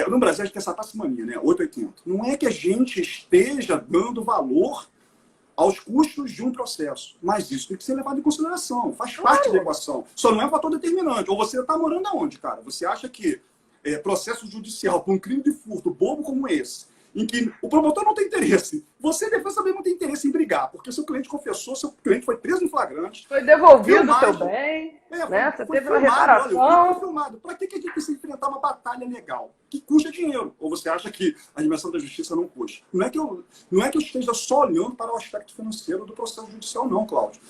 No Brasil, a gente tem essa parcimania, né? 880. Não é que a gente esteja dando valor aos custos de um processo, mas isso tem que ser levado em consideração. Faz parte da equação. Só não é um fator determinante. Ou você está morando aonde, cara? Você acha que processo judicial por um crime de furto bobo como esse, em que o promotor não tem interesse, você, defesa, também não tem interesse em brigar, porque seu cliente confessou, seu cliente foi preso em flagrante. Foi devolvido o seu bem, né? Você teve uma reparação. Olha, foi filmado. Para que a gente precisa enfrentar uma batalha legal? Que custa dinheiro. Ou você acha que a dimensão da justiça não custa? Não é que eu esteja só olhando para o aspecto financeiro do processo judicial, não, Cláudio.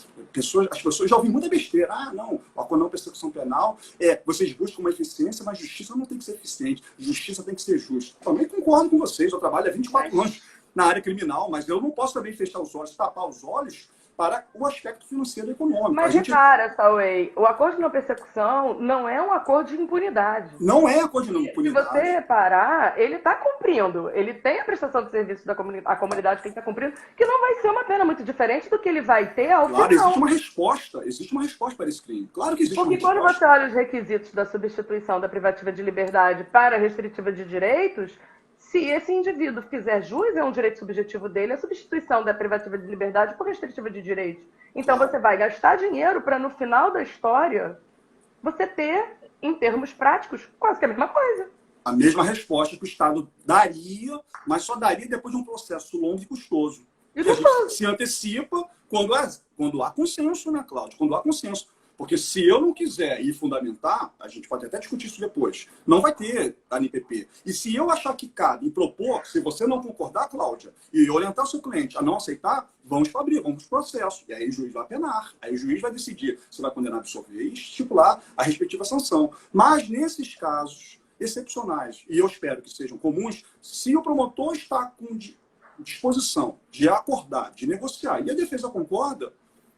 As pessoas já ouvem muita besteira. Não, a não persecução penal, vocês buscam uma eficiência, mas justiça não tem que ser eficiente. Justiça tem que ser justa. Também concordo com vocês, eu trabalho há 24 anos na área criminal, mas eu não posso também fechar os olhos, tapar os olhos para o aspecto financeiro e econômico. Mas repara, Sauei, o acordo de não persecução não é um acordo de impunidade. Não é acordo de não impunidade. Se você reparar, ele está cumprindo. Ele tem a prestação de serviço da comunidade, a comunidade que ele está cumprindo, que não vai ser uma pena muito diferente do que ele vai ter ao final. Claro, existe uma resposta para esse crime. Claro que existe uma resposta. Porque quando você olha os requisitos da substituição da privativa de liberdade para a restritiva de direitos, se esse indivíduo fizer jus, é um direito subjetivo dele, a substituição da privativa de liberdade por restritiva de direitos. Então você vai gastar dinheiro para, no final da história, você ter, em termos práticos, quase que a mesma coisa. A mesma resposta que o Estado daria, mas só daria depois de um processo longo e custoso. E a gente se antecipa quando há consenso, né, Cláudio? Quando há consenso. Porque se eu não quiser ir fundamentar, a gente pode até discutir isso depois, não vai ter ANPP. E se eu achar que cabe e propor, se você não concordar, Cláudia, e orientar seu cliente a não aceitar, vamos para abrir, vamos para o processo. E aí o juiz vai penar, aí o juiz vai decidir se vai condenar, absolver e estipular a respectiva sanção. Mas nesses casos excepcionais, e eu espero que sejam comuns, se o promotor está com disposição de acordar, de negociar, e a defesa concorda,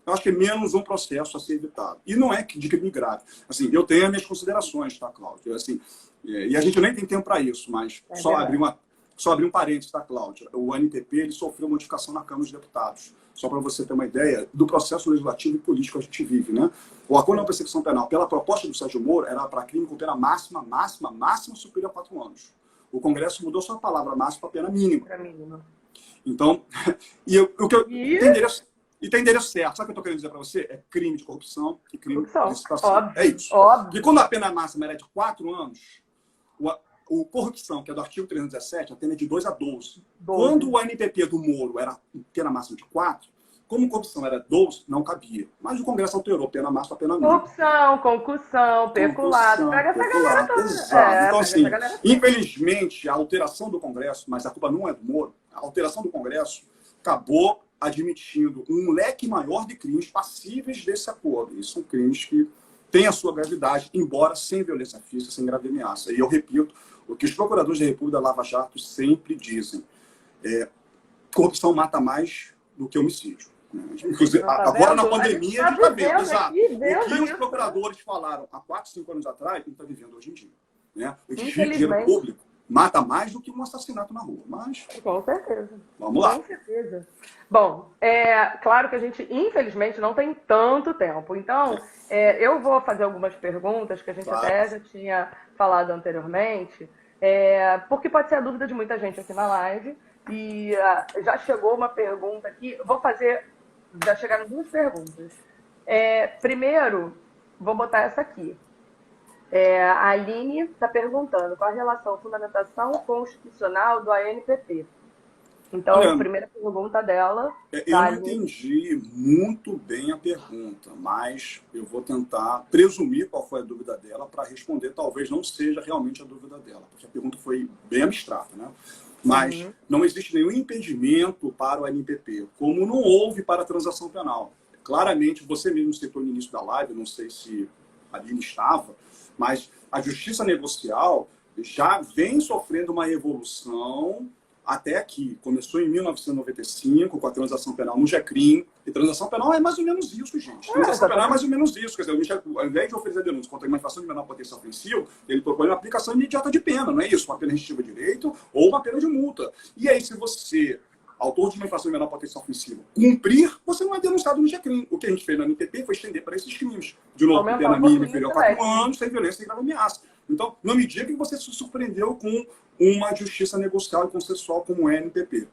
eu acho que é menos um processo a ser evitado. E não é de crime grave. Assim, eu tenho as minhas considerações, tá, Cláudia? Assim, e a gente nem tem tempo para isso, mas só abrir um parênteses, tá, Cláudia? O ANPP ele sofreu modificação na Câmara dos Deputados. Só para você ter uma ideia do processo legislativo e político que a gente vive, né? O acordo de persecução penal, pela proposta do Sérgio Moro, era para crime com pena máxima superior a 4 anos. O Congresso mudou só a palavra máxima para pena mínima. Para mínima. Então, e tem endereço certo. Sabe o que eu estou querendo dizer para você? É crime de corrupção e crime de licitação. Óbvio, é isso. Óbvio. Porque quando a pena máxima era de 4 anos, o corrupção, que é do artigo 317, a pena é de 2 a 12. Quando o ANPP do Moro era pena máxima de 4, como corrupção era 12, não cabia. Mas o Congresso alterou pena máxima, pena mínima. Corrupção, concussão, peculado. Pega essa galera toda. Exato. Então, assim, infelizmente, a alteração do Congresso, mas a culpa não é do Moro, a alteração do Congresso acabou admitindo um leque maior de crimes passíveis desse acordo. E são crimes que têm a sua gravidade, embora sem violência física, sem grave ameaça. E eu repito, o que os procuradores da República da Lava Jato sempre dizem: corrupção mata mais do que homicídio. Inclusive, Tá agora vendo? na pandemia a gente está vendo, exato. O que os procuradores falaram há 4, 5 anos atrás, a gente está vivendo hoje em dia. Né? O desvio de dinheiro público mata mais do que um assassinato na rua. Mas, com certeza. Vamos lá. Com certeza. Bom, claro que a gente, infelizmente, não tem tanto tempo. Então, eu vou fazer algumas perguntas que a gente até já tinha falado anteriormente, porque pode ser a dúvida de muita gente aqui na live. E já chegou uma pergunta aqui. Já chegaram 2 perguntas. Primeiro, vou botar essa aqui. A Aline está perguntando qual a relação fundamentação constitucional do ANPP. Então, a primeira pergunta dela... Eu não entendi muito bem a pergunta, mas eu vou tentar presumir qual foi a dúvida dela para responder. Talvez não seja realmente a dúvida dela, porque a pergunta foi bem abstrata, né? Mas não existe nenhum impedimento para o ANPP, como não houve para a transação penal. Claramente, você mesmo citou no início da live, não sei se a Aline estava, mas a justiça negocial já vem sofrendo uma evolução até aqui. Começou em 1995, com a transação penal no GECRIM. E transação penal é mais ou menos isso, gente. Transação penal é mais ou menos isso. Quer dizer, o Michel, ao invés de oferecer denúncia contra uma infração de menor potência ofensiva, ele propõe uma aplicação imediata de pena, não é isso? Uma pena restritiva de direito ou uma pena de multa. E aí, se você, autor de uma infração de menor potência ofensiva, cumprir, você não é denunciado no GECRIM. O que a gente fez na NPP foi estender para esses crimes. De novo, pena mínima inferior a 4 anos, sem violência e grave ameaça. Então, não me diga que você se surpreendeu com uma justiça negocial e consensual como é a NPP.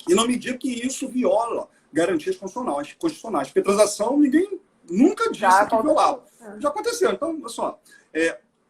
E não me diga que isso viola garantias constitucionais, porque transação ninguém nunca disse que violava. Já aconteceu. Então, olha só,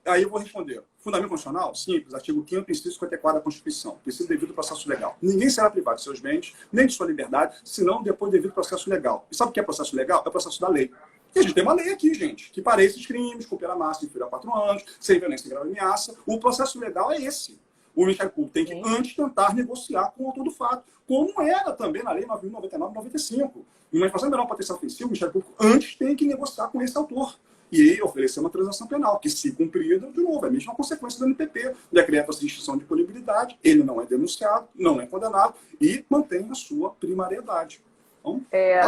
aí eu vou responder. Fundamento constitucional? Simples. Artigo 5º, inciso 54 da Constituição. Princípio devido processo legal. Ninguém será privado de seus bens, nem de sua liberdade, senão depois devido processo legal. E sabe o que é processo legal? É o processo da lei. E a gente tem uma lei aqui, gente, que para esses crimes, com pena máxima inferior a 4 anos, sem violência e grave ameaça, o processo legal é esse. O Ministério Público tem que antes tentar negociar com o autor do fato, como era também na Lei 9.099 e 95. Em uma infração de menor potência ofensiva, o Ministério Público antes tem que negociar com esse autor. E aí oferecer uma transação penal, que se cumprida, de novo, é a mesma consequência do NPP. Decreta-se extinção de punibilidade, ele não é denunciado, não é condenado e mantém a sua primariedade. Então,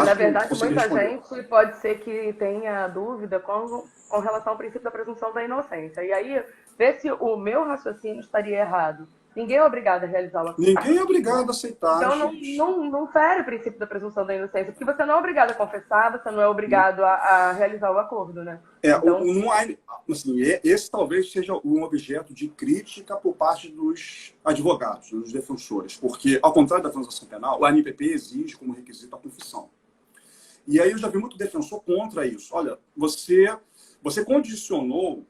na verdade, muita gente pode ser que tenha dúvida com relação ao princípio da presunção da inocência. E aí, vê se o meu raciocínio estaria errado. Ninguém é obrigado a realizar o acordo. Ninguém é obrigado a aceitar. Então, não fere o princípio da presunção da inocência, porque você não é obrigado a confessar, você não é obrigado a realizar o acordo, né? Então, assim, esse talvez seja um objeto de crítica por parte dos advogados, dos defensores, porque, ao contrário da transação penal, o ANPP exige como requisito a confissão. E aí eu já vi muito defensor contra isso. Olha, você condicionou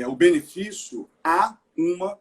o benefício a uma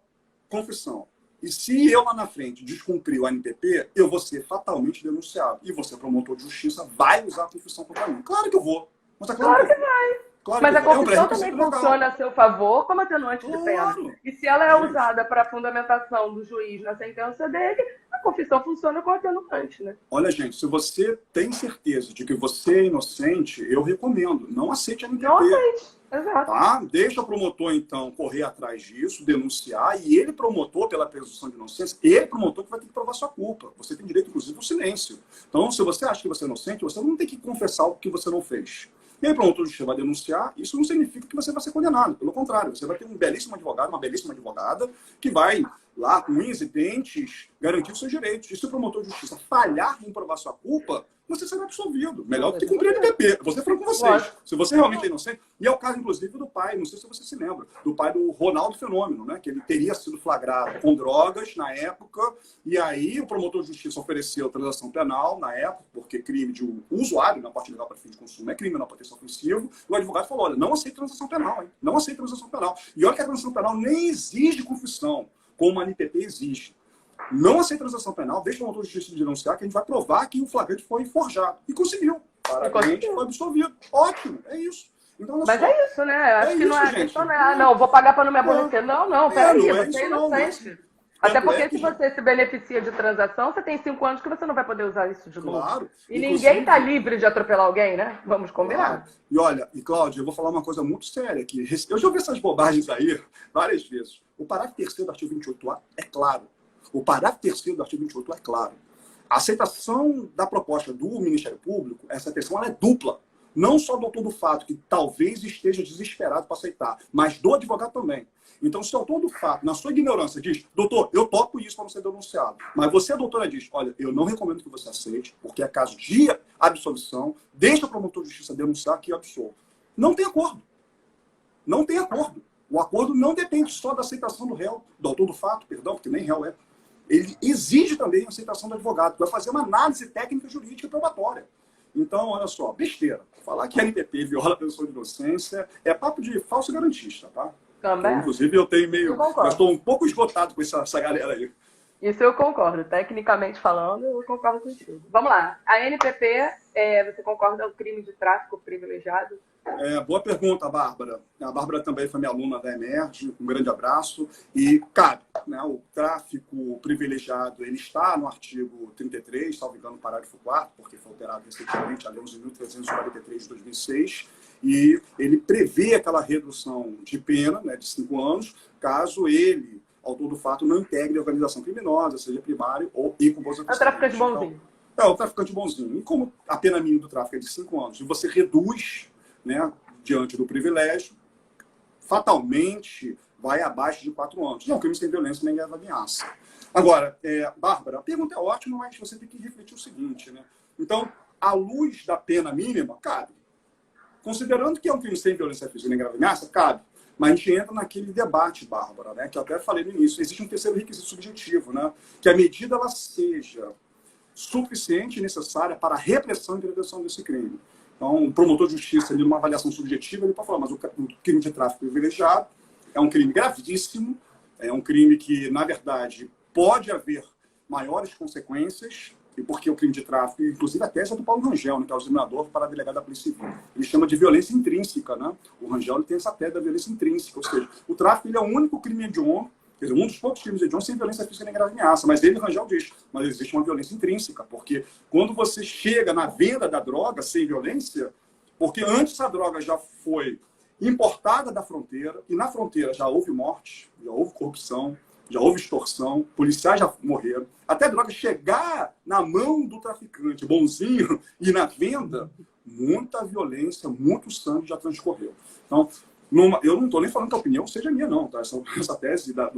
confissão. E se eu lá na frente descumprir o ANPP, eu vou ser fatalmente denunciado. E você, promotor de justiça, vai usar a confissão contra mim. Claro que eu vou. Mas claro que vai. Claro mas que a confissão também funciona a seu favor como atenuante de pena. E se ela é usada para a fundamentação do juiz na sentença dele, a confissão funciona como atenuante, né? Olha, gente, se você tem certeza de que você é inocente, eu recomendo, não aceite a ANPP. Não aceite. Exato. Tá? Deixa o promotor, então, correr atrás disso, denunciar, e ele, promotor, pela presunção de inocência, ele, promotor, que vai ter que provar sua culpa. Você tem direito, inclusive, ao silêncio. Então, se você acha que você é inocente, você não tem que confessar o que você não fez. E aí, promotor de justiça vai denunciar, isso não significa que você vai ser condenado. Pelo contrário, você vai ter um belíssimo advogado, uma belíssima advogada, que vai lá, com unhas e dentes, garantir os seus direitos. E se o promotor de justiça falhar em provar sua culpa, você será absolvido. Melhor do que cumprir o NPP. Vou ser franco com vocês. Se você realmente é inocente, e é o caso, inclusive, do pai, não sei se você se lembra, do pai do Ronaldo Fenômeno, né? Que ele teria sido flagrado com drogas na época, e aí o promotor de justiça ofereceu transação penal na época, porque crime de um usuário na parte legal para fim de consumo é crime na potência ofensiva, e o advogado falou, olha, não aceita transação penal, hein? Não aceita transação penal. E olha que a transação penal nem exige confissão, como a NPP exige. Não aceita transação penal, deixa o promotor de justiça denunciar, que a gente vai provar que o flagrante foi forjado. E conseguiu. Parabéns, foi absolvido. Ótimo, é isso. Então, mas é isso, né? Acho que não é questão, né? Não, vou pagar para não me aborrecer. Não, peraí, você é inocente. Até porque se você se beneficia de transação, você tem 5 anos que você não vai poder usar isso de novo. Claro. E ninguém está livre de atropelar alguém, né? Vamos combinar. Claro. E olha, Cláudia, eu vou falar uma coisa muito séria aqui. Eu já ouvi essas bobagens aí várias vezes. O parágrafo 3º do artigo 28A é claro. O parágrafo 3º do artigo 28 é claro. A aceitação da proposta do Ministério Público, essa questão ela é dupla. Não só do autor do fato, que talvez esteja desesperado para aceitar, mas do advogado também. Então, se o autor do fato, na sua ignorância, diz, doutor, eu topo isso para não ser denunciado, mas você, a doutora, diz, olha, eu não recomendo que você aceite, porque é caso de absolvição, deixa o promotor de justiça denunciar que absolve. Não tem acordo. Não tem acordo. O acordo não depende só da aceitação do réu, do autor do fato, perdão, porque nem réu é. Ele exige também a aceitação do advogado, que vai fazer uma análise técnica, jurídica e probatória. Então, olha só, besteira. Falar que a NPP viola a presunção de inocência é papo de falso garantista, tá? Também. Então, inclusive, eu tenho meio... Eu estou um pouco esgotado com essa galera aí. Isso eu concordo. Tecnicamente falando, eu concordo contigo. Vamos lá. A NPP, você concorda com o crime de tráfico privilegiado? Boa pergunta, Bárbara. A Bárbara também foi minha aluna da Emerge, um grande abraço. E, cabe, né, o tráfico privilegiado, ele está no artigo 33, salvo engano, parágrafo 4º, porque foi alterado recentemente, a Lei 11.343 de 2006, e ele prevê aquela redução de pena, né, de 5 anos, caso ele, autor do fato, não integre a organização criminosa, seja primário ou e com bolsa. É o traficante bonzinho. Então, o traficante bonzinho. E como a pena mínima do tráfico é de 5 anos, e você reduz, né, diante do privilégio, fatalmente vai abaixo de 4 anos. Não, crime sem violência nem grave ameaça. Agora, Bárbara, a pergunta é ótima, mas você tem que refletir o seguinte, né? Então, à luz da pena mínima, cabe. Considerando que é um crime sem violência física nem grave ameaça, cabe. Mas a gente entra naquele debate, Bárbara, né, que eu até falei no início. Existe um terceiro requisito subjetivo, né, que a medida ela seja suficiente e necessária para a repressão e prevenção desse crime. Então, o promotor de justiça, ali, numa avaliação subjetiva, ele pode falar, mas o crime de tráfico privilegiado é um crime gravíssimo, é um crime que, na verdade, pode haver maiores consequências, e porque o crime de tráfico, inclusive a tese é do Paulo Rangel, né, que é o examinador para a delegada da Polícia Civil. Ele chama de violência intrínseca, né? O Rangel ele tem essa tese da violência intrínseca, ou seja, o tráfico ele é o único crime hediondo, quer dizer, um dos poucos crimes hediondos sem violência física nem grave ameaça, mas ele, Rangel, diz, mas existe uma violência intrínseca, porque quando você chega na venda da droga sem violência, porque antes a droga já foi importada da fronteira, e na fronteira já houve morte, já houve corrupção, já houve extorsão, policiais já morreram. Até a droga chegar na mão do traficante bonzinho e na venda, muita violência, muito sangue já transcorreu. Então, eu não estou nem falando que a opinião seja minha, não. Tá? Essa tese da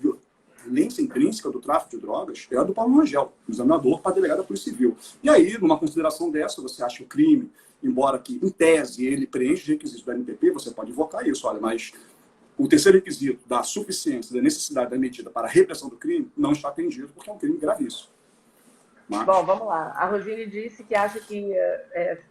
violência intrínseca do tráfico de drogas é a do Paulo Rangel, examinador para delegado da Polícia Civil. E aí, numa consideração dessa, você acha que o crime, embora que, em tese, ele preenche os requisitos do NPP, você pode invocar isso. Olha, mas o terceiro requisito da suficiência, da necessidade da medida para a repressão do crime não está atendido, porque é um crime gravíssimo. Mas... Bom, vamos lá. A Rosine disse que acha que,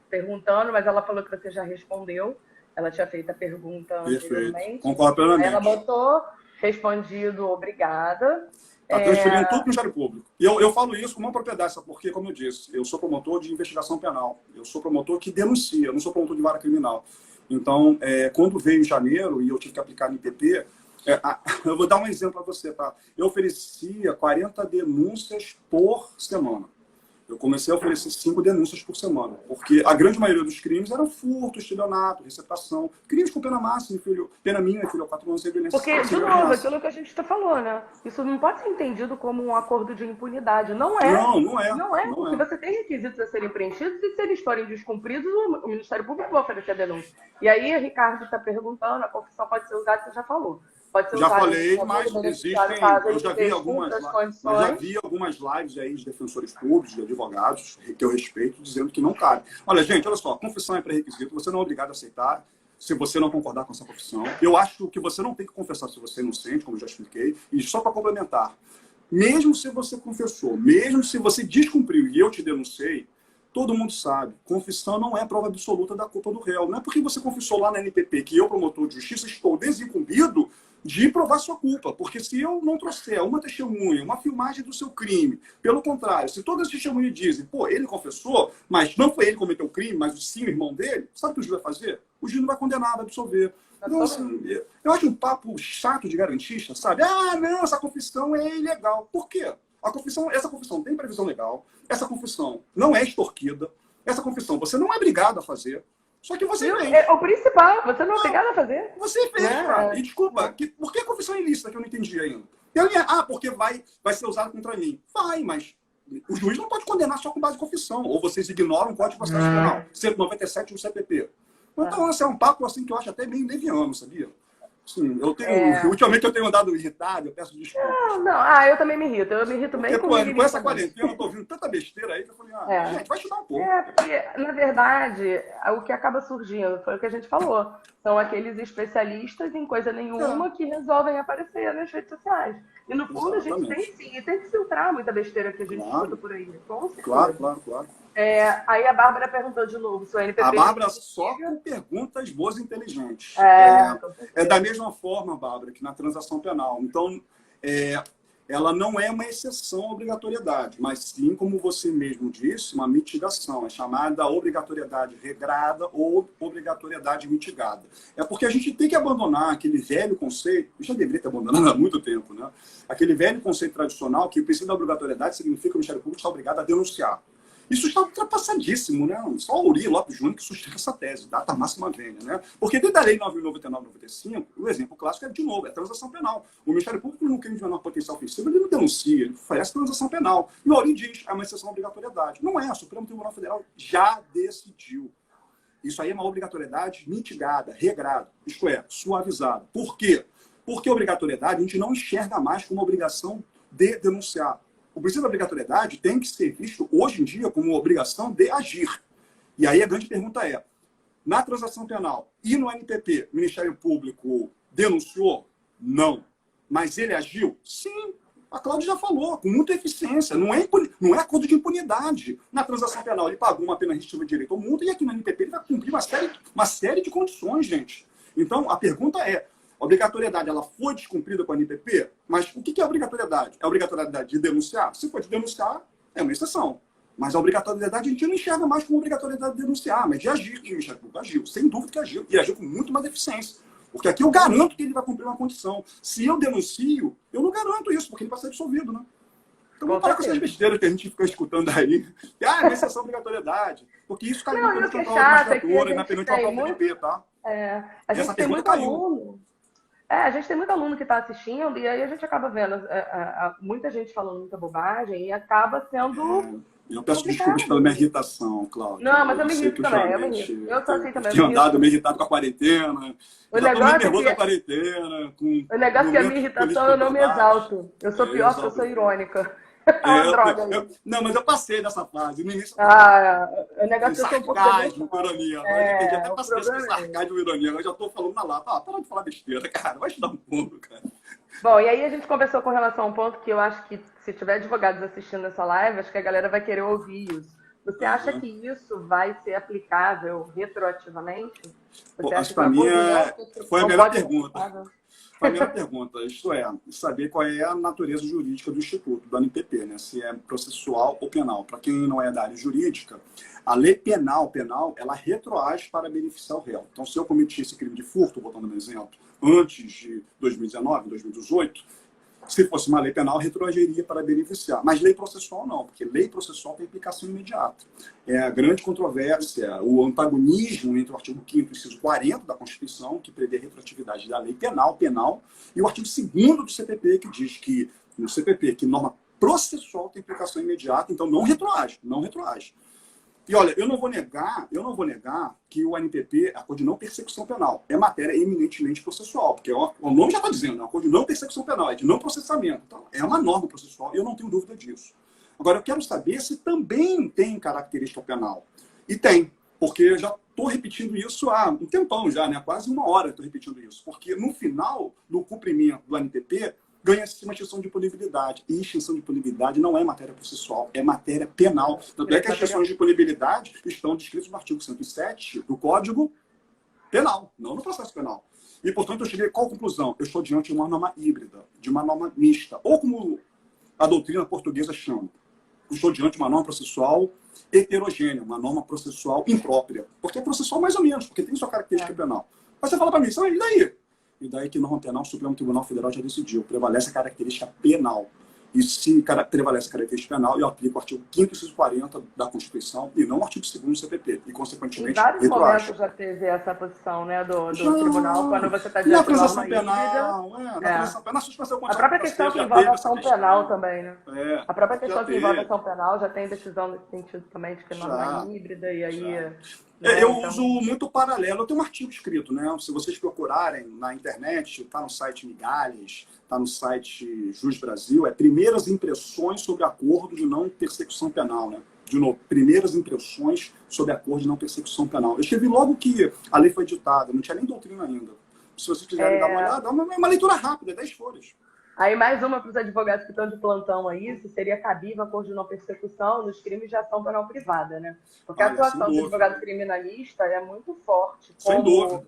perguntando, mas ela falou que você já respondeu. Ela tinha feito a pergunta anteriormente. Concordo plenamente. Ela botou, respondido, obrigada. Está transferindo tudo para o Ministério Público. E eu falo isso com uma propriedade, sabe por quê? Como eu disse, eu sou promotor de investigação penal. Eu sou promotor que denuncia, eu não sou promotor de vara criminal. Então, quando veio em janeiro e eu tive que aplicar no IPP, eu vou dar um exemplo para você, tá? Eu oferecia 40 denúncias por semana. Eu comecei a oferecer 5 denúncias por semana, porque a grande maioria dos crimes eram furto, estelionato, receptação, crimes com pena máxima, pena mínima, inferior a 4 anos, sem violência. Porque, de novo, aquilo que a gente falou, né? Isso não pode ser entendido como um acordo de impunidade. Não é. Não é. Porque você tem requisitos a serem preenchidos e se eles forem descumpridos, o Ministério Público vai oferecer a denúncia. E aí, Ricardo está perguntando, a confissão pode ser usada, você já falou. Já falei, mas existem, eu já vi algumas lives aí de defensores públicos, de advogados, que eu respeito, dizendo que não cabe. Olha, gente, olha só, confissão é pré-requisito, você não é obrigado a aceitar se você não concordar com essa confissão. Eu acho que você não tem que confessar se você é inocente, como eu já expliquei, e só para complementar, mesmo se você confessou, mesmo se você descumpriu e eu te denunciei, todo mundo sabe, confissão não é prova absoluta da culpa do réu. Não é porque você confessou lá na NPP que eu, promotor de justiça, estou desincumbido de provar sua culpa. Porque se eu não trouxer uma testemunha, uma filmagem do seu crime, pelo contrário, se todas as testemunhas dizem, pô, ele confessou, mas não foi ele que cometeu o crime, mas sim o irmão dele, sabe o que o juiz vai fazer? O juiz não vai condenar, vai absolver. Então, assim, eu acho um papo chato de garantista, sabe? Ah, não, essa confissão é ilegal. Por quê? Essa confissão tem previsão legal, essa confissão não é extorquida, essa confissão você não é obrigado a fazer, só que você fez. É o principal, você não é obrigado a fazer. Você fez, cara. E desculpa, por que a confissão é ilícita que eu não entendi ainda? Porque vai ser usada contra mim. Vai, mas o juiz não pode condenar só com base em confissão. Ou vocês ignoram o Código de Processo Penal, 197 do CPP. Então, esse é um papo assim, que eu acho até meio leviano, sabia? Sim, ultimamente eu tenho andado irritado, eu peço desculpa. Eu também me irrito. Eu me irrito bem comigo. Com essa quarentena, eu tô ouvindo tanta besteira aí que eu falei, gente, vai estudar um pouco. Porque, na verdade, o que acaba surgindo, foi o que a gente falou, são aqueles especialistas em coisa nenhuma que resolvem aparecer nas redes sociais. E, no fundo, exatamente, a gente tem que filtrar muita besteira que a gente escuta por aí. Com certeza. Claro. Aí a Bárbara perguntou de novo se o NPP... A Bárbara só com perguntas boas e inteligentes. Da mesma forma, Bárbara, que na transação penal. Então, ela não é uma exceção à obrigatoriedade, mas sim, como você mesmo disse, uma mitigação. É chamada obrigatoriedade regrada ou obrigatoriedade mitigada. É porque a gente tem que abandonar aquele velho conceito, já deveria ter abandonado há muito tempo, né? Aquele velho conceito tradicional que o princípio da obrigatoriedade significa que o Ministério Público está obrigado a denunciar. Isso está ultrapassadíssimo, né? Só o Uri Lopes Júnior que sustenta essa tese, data máxima vênia, né? Porque desde a lei 9.099/95, o exemplo clássico é, de novo, transação penal. O Ministério Público, no crime de menor potencial ofensivo, ele não denuncia, ele oferece transação penal. E o Uri diz, é uma exceção à obrigatoriedade. Não é, o Supremo Tribunal Federal já decidiu. Isso aí é uma obrigatoriedade mitigada, regrada, isto é, suavizada. Por quê? Porque a obrigatoriedade a gente não enxerga mais como obrigação de denunciar. O princípio da obrigatoriedade tem que ser visto, hoje em dia, como obrigação de agir. E aí a grande pergunta é, na transação penal e no NPP, o Ministério Público denunciou? Não. Mas ele agiu? Sim. A Cláudia já falou, com muita eficiência. Não é acordo de impunidade. Na transação penal, ele pagou uma pena restritiva de direito ou multa, e aqui no NPP ele vai cumprir uma série de condições, gente. Então, a pergunta é, a obrigatoriedade, ela foi descumprida com a NPP, mas o que é a obrigatoriedade? É a obrigatoriedade de denunciar? Se for de denunciar, é uma exceção. Mas a obrigatoriedade a gente não enxerga mais como obrigatoriedade de denunciar, mas de agir. E o Ministério Público agiu, sem dúvida que agiu. E agiu com muito mais eficiência. Porque aqui eu garanto que ele vai cumprir uma condição. Se eu denuncio, eu não garanto isso, porque ele vai ser dissolvido, né? Então vamos parar com essas besteiras que a gente fica escutando aí. É exceção à obrigatoriedade. Porque isso cai na pergunta da magistratura e na pergunta do NPP, tá? A gente tem muito aluno. A gente tem muito aluno que está assistindo e aí a gente acaba vendo muita gente falando muita bobagem e acaba sendo... Eu peço desculpas pela minha irritação, Cláudia. Não, mas eu me irrito também, eu me irrito. Eu sou assim também. Tinha andado meio irritado com a quarentena. O negócio é que... quarentena, o negócio é que a minha irritação eu não me exalto. Eu sou pior porque eu sou irônica. Não, mas eu passei dessa fase. No início, o negócio é que eu sou um pouco... Sarcasmo, ironia. Eu até passei esse sarcasmo e ironia. Eu já estou falando na lata. Para de falar besteira, cara. Vai estudar um pouco, cara. Bom, e aí a gente conversou com relação a um ponto que eu acho que, se tiver advogados assistindo essa live, acho que a galera vai querer ouvir isso. Você acha que isso vai ser aplicável retroativamente? Para mim, foi a melhor pergunta. Foi a melhor pergunta, isto é, saber qual é a natureza jurídica do Instituto, do ANPP, né? Se é processual ou penal. Para quem não é da área jurídica, a lei penal, ela retroage para beneficiar o réu. Então, se eu cometi esse crime de furto, botando um exemplo, antes de 2019, 2018, se fosse uma lei penal, retroagiria para beneficiar. Mas lei processual não, porque lei processual tem implicação imediata. É a grande controvérsia, o antagonismo entre o artigo 5º, inciso 40 da Constituição, que prevê a retroatividade da lei penal, e o artigo 2º do CPP, que diz que, no CPP, que norma processual tem implicação imediata, então não retroage. E olha, eu não vou negar que o ANPP é acordo de não persecução penal. É matéria eminentemente processual, porque o nome já está dizendo, é um acordo de não persecução penal, é de não processamento. Então, é uma norma processual e eu não tenho dúvida disso. Agora, eu quero saber se também tem característica penal. E tem, porque eu já estou repetindo isso há um tempão já, né? Quase uma hora estou repetindo isso. Porque no final do cumprimento do ANPP, ganha-se uma extinção de punibilidade. E extinção de punibilidade não é matéria processual, é matéria penal. Tanto é que as extinções de punibilidade estão descritas no artigo 107 do Código Penal, não no processo penal. E, portanto, eu cheguei a qual conclusão? Eu estou diante de uma norma híbrida, de uma norma mista, ou como a doutrina portuguesa chama, eu estou diante de uma norma processual heterogênea, uma norma processual imprópria. Porque é processual mais ou menos, porque tem sua característica penal. Mas você fala para mim, e daí? E daí que norma penal, o Supremo Tribunal Federal já decidiu, prevalece a característica penal. E se prevalece a característica penal, eu aplico o artigo 5º, inciso 40 da Constituição e não o artigo 2º do CPP. E, Em consequentemente, vários retroage. momentos já teve essa posição, né, do Já, tribunal, quando você está na diante de transação norma híbrida. penal, na transação penal, na suspensão A própria questão que envolve a ação penal também, né? A própria questão que envolve a ação penal já tem decisão nesse sentido também, de que norma híbrida, e aí... Né, eu então... uso muito paralelo. Eu tenho um artigo escrito, né? Se vocês procurarem na internet, está no site Migalhas, está no site Jus Brasil, é Primeiras Impressões sobre Acordo de Não Persecução Penal, né? De novo, primeiras impressões sobre acordo de não persecução penal. Eu escrevi logo que a lei foi editada, não tinha nem doutrina ainda. Se vocês quiserem dar uma olhada, é uma leitura rápida, 10 folhas. Aí mais uma para os advogados que estão de plantão aí, se seria cabível acordo de não persecução nos crimes de ação penal privada, né? Porque a atuação do advogado criminalista é muito forte. Sem dúvida.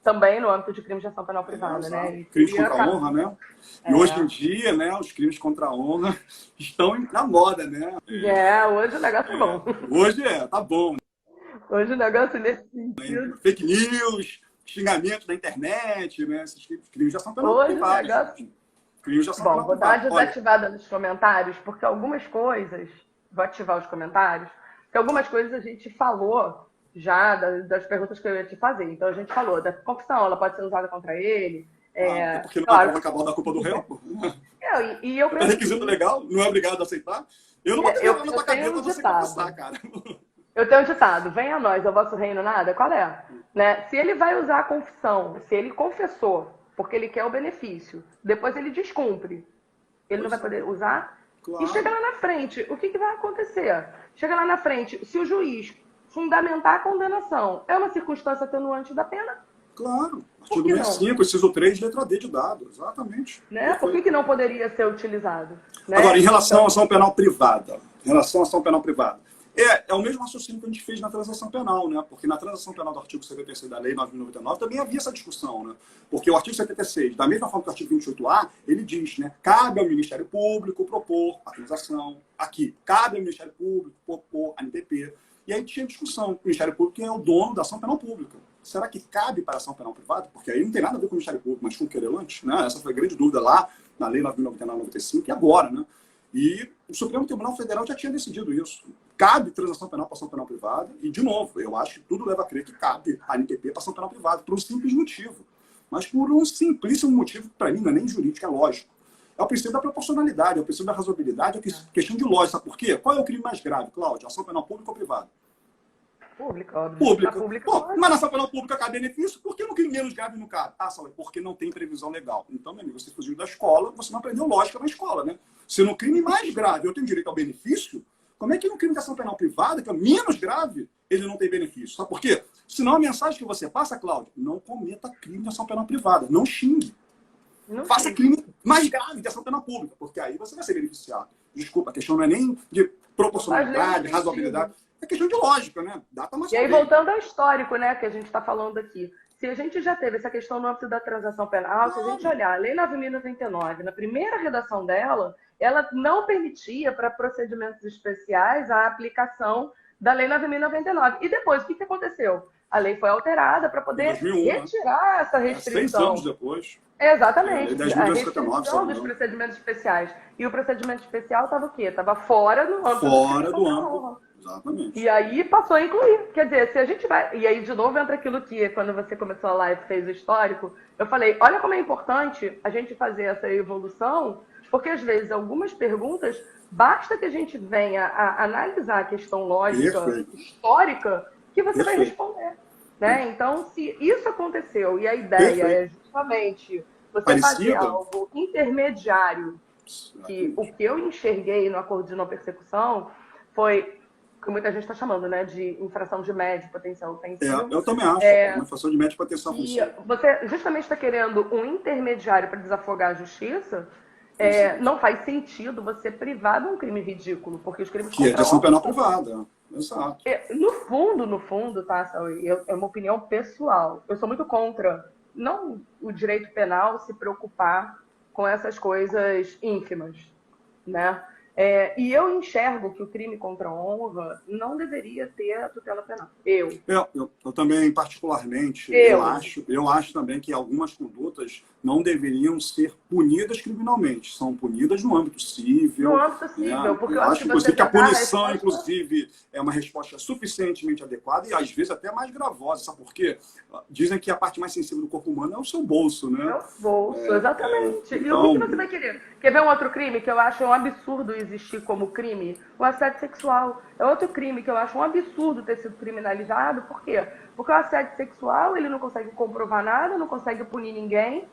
Também no âmbito de crimes de ação penal privada, né? Crimes contra a honra, né? E hoje em dia, né, os crimes contra a honra estão na moda, né? Hoje o negócio é bom. Hoje tá bom. Hoje o negócio nesse sentido. Fake news, xingamentos da internet, né? Esses crimes de ação penal privada. Crimes de ação penal privada. Vou dar uma desativada nos comentários, porque algumas coisas... Vou ativar os comentários, porque algumas coisas a gente falou já das perguntas que eu ia te fazer. Então, a gente falou da confissão, ela pode ser usada contra ele. Porque não é acabar da culpa do réu. E eu penso é requisito legal, não é obrigado a aceitar. Eu não vou ter na tua cabeça você confessar, cara. Eu tenho um ditado, venha a nós, ao vosso reino nada. Qual é? Né? Se ele vai usar a confissão, se ele confessou, porque ele quer o benefício, depois ele descumpre, ele não vai poder usar? Claro. E chega lá na frente, o que vai acontecer? Chega lá na frente, se o juiz fundamentar a condenação, é uma circunstância atenuante da pena? Claro. Artigo 65, inciso 3, letra D de dado. Exatamente. Né? Por que não poderia ser utilizado? Né? Agora, em relação à ação penal privada. É o mesmo raciocínio que a gente fez na transação penal, né? Porque na transação penal do artigo 76 da Lei 9.099 também havia essa discussão, né? Porque o artigo 76, da mesma forma que o artigo 28A, ele diz, né? Cabe ao Ministério Público propor a transação. Aqui, cabe ao Ministério Público propor a NPP. E aí tinha discussão. O Ministério Público é o dono da ação penal pública. Será que cabe para a ação penal privada? Porque aí não tem nada a ver com o Ministério Público, mas com o querelante, né? Essa foi a grande dúvida lá na Lei 9.099/95 e agora, né? E o Supremo Tribunal Federal já tinha decidido isso. Cabe transação penal para ação penal privada. E, de novo, eu acho que tudo leva a crer que cabe a NPP para ação penal privada, por um simples motivo. Mas por um simplíssimo motivo, que para mim não é nem jurídico, é lógico. É o princípio da proporcionalidade, é o princípio da razoabilidade, é questão de lógica. Sabe por quê? Qual é o crime mais grave, Cláudio? Ação penal pública ou privada? Pública, óbvio. Pública. Mas na ação penal pública cabe benefício, por que no crime menos grave não cabe? Saulo, porque não tem previsão legal. Então, meu amigo, você fugiu da escola, você não aprendeu lógica na escola, né? Se no crime mais grave eu tenho direito ao benefício, como é que no crime de ação penal privada, que é menos grave, ele não tem benefício? Sabe por quê? Senão a mensagem que você passa, Cláudio, não cometa crime de ação penal privada, não xingue. Faça crime mais grave de ação penal pública, porque aí você vai ser beneficiado. Desculpa, a questão não é nem de proporcionalidade, razoabilidade, é questão de lógica, né? Data mais. E aí, voltando ao histórico, né, que a gente está falando aqui. Se a gente já teve essa questão no âmbito da transação penal, se a gente olhar a Lei 9.099, na primeira redação dela, ela não permitia para procedimentos especiais a aplicação da Lei 9.099. E depois, o que aconteceu? A lei foi alterada para poder 2001, retirar essa restrição. 6 anos depois. Exatamente. A restrição dos procedimentos especiais. E o procedimento especial estava o quê? Estava fora do âmbito. Fora do âmbito. Exatamente. E aí passou a incluir. Quer dizer, se a gente vai... E aí, de novo, entra aquilo que, quando você começou a live, fez o histórico, eu falei, olha como é importante a gente fazer essa evolução, porque, às vezes, algumas perguntas, basta que a gente venha a analisar a questão lógica, histórica, que você vai responder. Né? Então, se isso aconteceu e a ideia é justamente você fazer algo intermediário, que o que eu enxerguei no acordo de não persecução foi... que muita gente está chamando, né, de infração de médio potencial ofensivo. Eu também acho, uma infração de médio potencial ofensivo. E você justamente está querendo um intermediário para desafogar a justiça, não faz sentido você privar de um crime ridículo, porque os crimes... Que é de ação penal privada, exato. No fundo, tá, é uma opinião pessoal. Eu sou muito contra, não o direito penal se preocupar com essas coisas ínfimas, né? E eu enxergo que o crime contra a honra não deveria ter a tutela penal. Eu também, particularmente, eu acho também que algumas condutas não deveriam ser punidas criminalmente, são punidas no âmbito civil. No âmbito civil, porque eu acho inclusive, que a punição, inclusive, é uma resposta suficientemente adequada e, às vezes, até mais gravosa. Sabe por quê? Dizem que a parte mais sensível do corpo humano é o seu bolso, né? É o bolso, exatamente. Então... E o que você vai querer? Quer ver um outro crime que eu acho um absurdo existir como crime? O assédio sexual. É outro crime que eu acho um absurdo ter sido criminalizado. Por quê? Porque o assédio sexual, ele não consegue comprovar nada, não consegue punir ninguém.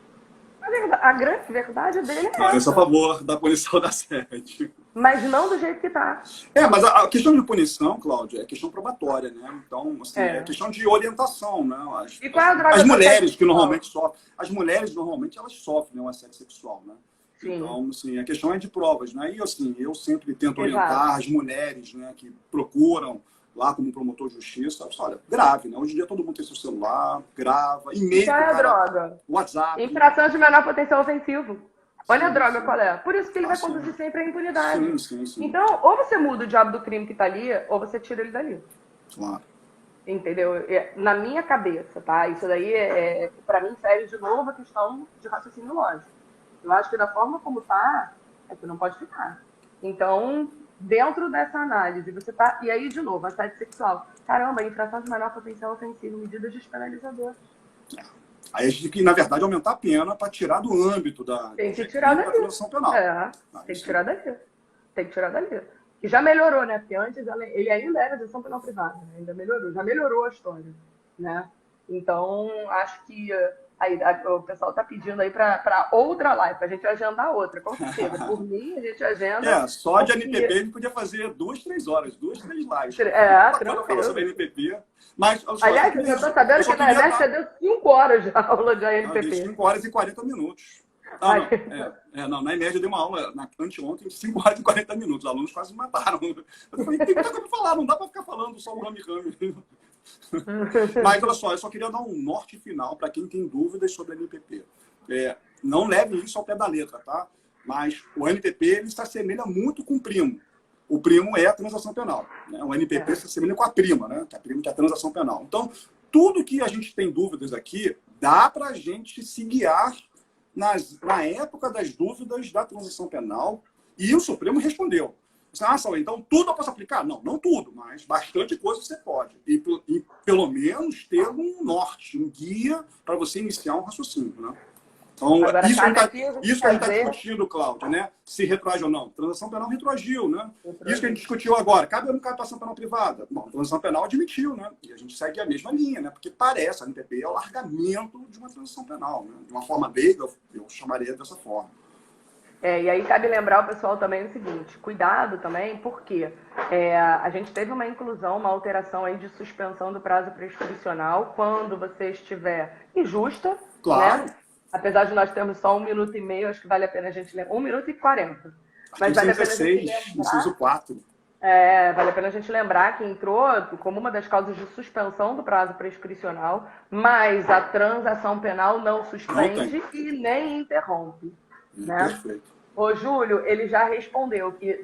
A grande verdade dele é essa. Eu sou a favor da punição da assédio. Mas não do jeito que tá. Mas a questão de punição, Cláudia, é questão probatória, né? Então, assim, é questão de orientação, né? E qual é a droga as mulheres que normalmente sofrem, as mulheres normalmente elas sofrem, né, o assédio sexual, né? Sim. Então, assim, a questão é de provas, né? E assim, eu sempre tento orientar as mulheres, né, que procuram lá como promotor de justiça, olha, grave, né? Hoje em dia todo mundo tem seu celular, grava, e-mail. Qual é a droga? WhatsApp. Infração de menor potencial ofensivo. Olha a droga qual é. Por isso que ele vai conduzir sempre à impunidade. Sim. Então, ou você muda o diabo do crime que tá ali, ou você tira ele dali. Claro. Entendeu? Na minha cabeça, tá? Isso daí, pra mim, serve de novo a questão de raciocínio lógico. Eu acho que da forma como tá, que não pode ficar. Então, dentro dessa análise, você tá... E aí, de novo, assédio sexual. Caramba, infração de menor potencial ofensivo, medidas despenalizadoras. Aí a gente tem que, na verdade, aumentar a pena para tirar do âmbito da transação penal. Tem que tirar dali. Tem que tirar dali. Que já melhorou, né? Porque antes ele ainda era isenção penal privada, né? Ainda melhorou. Já melhorou a história, né? Então, acho que aí, o pessoal tá pedindo aí para outra live, pra gente agendar outra. Com certeza. Por mim, a gente agenda. Só de NPP a gente podia fazer 2, 3 horas, 2, 3 lives. Tranquilo. Sobre NPP. Mas, só, aliás, eu tô sabendo que na NET você deu 5 horas de aula de NPP. 5 horas e 40 minutos. Não, na EMERG eu dei uma aula anteontem, 5 horas e 40 minutos. Os alunos quase me mataram. Eu falei, tem muita coisa pra falar, não dá pra ficar falando só o rame-rame. Mas, olha só, eu só queria dar um norte final para quem tem dúvidas sobre a NPP. Não leve isso ao pé da letra, tá? Mas o NPP, ele se assemelha muito com o primo. O primo é a transação penal, né? O NPP se assemelha com a prima, né? Que a prima que é a transação penal. Então, tudo que a gente tem dúvidas aqui, dá para a gente se guiar na época das dúvidas da transação penal, e o Supremo respondeu. Saulo, então tudo eu posso aplicar? Não, não tudo, mas bastante coisa você pode. E pelo menos ter um norte, um guia para você iniciar um raciocínio, né? Então, agora, isso que a gente está discutindo, Cláudia, né? Se retroage ou não. Transação penal retroagiu, né? Isso que a gente discutiu agora. Cabe ou não cabe transação penal privada? Bom, a transação penal admitiu, né? E a gente segue a mesma linha, né? Porque parece, a NPP é o largamento de uma transação penal, né? De uma forma leiga, eu chamaria dessa forma. E aí cabe lembrar o pessoal também o seguinte, cuidado também, porque a gente teve uma inclusão, uma alteração aí de suspensão do prazo prescricional quando você estiver injusta, claro, né? Apesar de nós termos só 1 minuto e meio, acho que vale a pena a gente lembrar. 1 minuto e 40. Mas vale a pena a gente lembrar. Inciso 4. Vale a pena a gente lembrar que entrou como uma das causas de suspensão do prazo prescricional, mas a transação penal não suspende e nem interrompe. Né? Perfeito. O Júlio, ele já respondeu que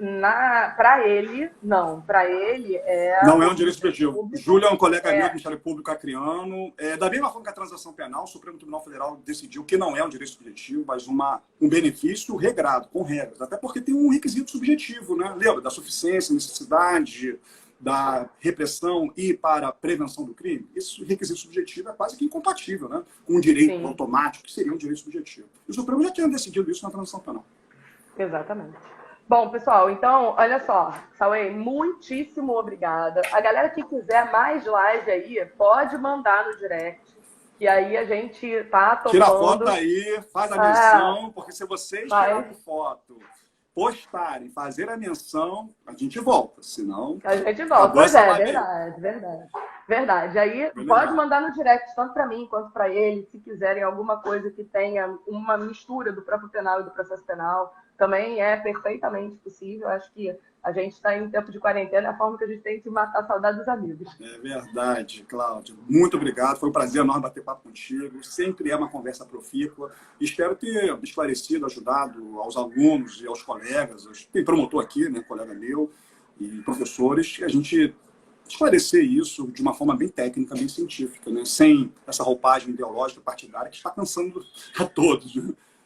para ele, não. Para ele não é um direito subjetivo. Júlio é um colega meu do Ministério Público acriano. Da mesma forma que a transação penal, o Supremo Tribunal Federal decidiu que não é um direito subjetivo, mas um benefício regrado, com regras. Até porque tem um requisito subjetivo, né? Lembra? Da suficiência, necessidade, da repressão e para a prevenção do crime. Esse requisito subjetivo é quase que incompatível, né? Com um direito automático, que seria um direito subjetivo. E o Supremo já tinha decidido isso na transação penal. Exatamente. Bom, pessoal, então, olha só, Sauê, muitíssimo obrigada. A galera que quiser mais live aí, pode mandar no direct, que aí a gente tá tomando... Tira a foto aí, faz a menção, porque se vocês tirarem foto, postarem, fazer a menção, a gente volta, senão... A gente volta, pois verdade. Aí pode mandar no direct, tanto para mim quanto para ele, se quiserem alguma coisa que tenha uma mistura do próprio penal e do processo penal, também é perfeitamente possível. Acho que a gente está em tempo de quarentena, é a forma que a gente tem de matar a saudade dos amigos. É verdade, Cláudia. Muito obrigado. Foi um prazer enorme bater papo contigo. Sempre é uma conversa profícua. Espero ter esclarecido, ajudado aos alunos e aos colegas. Tem promotor aqui, né, colega meu, e professores, a gente esclarecer isso de uma forma bem técnica, bem científica, né, sem essa roupagem ideológica partidária que está cansando a todos, né?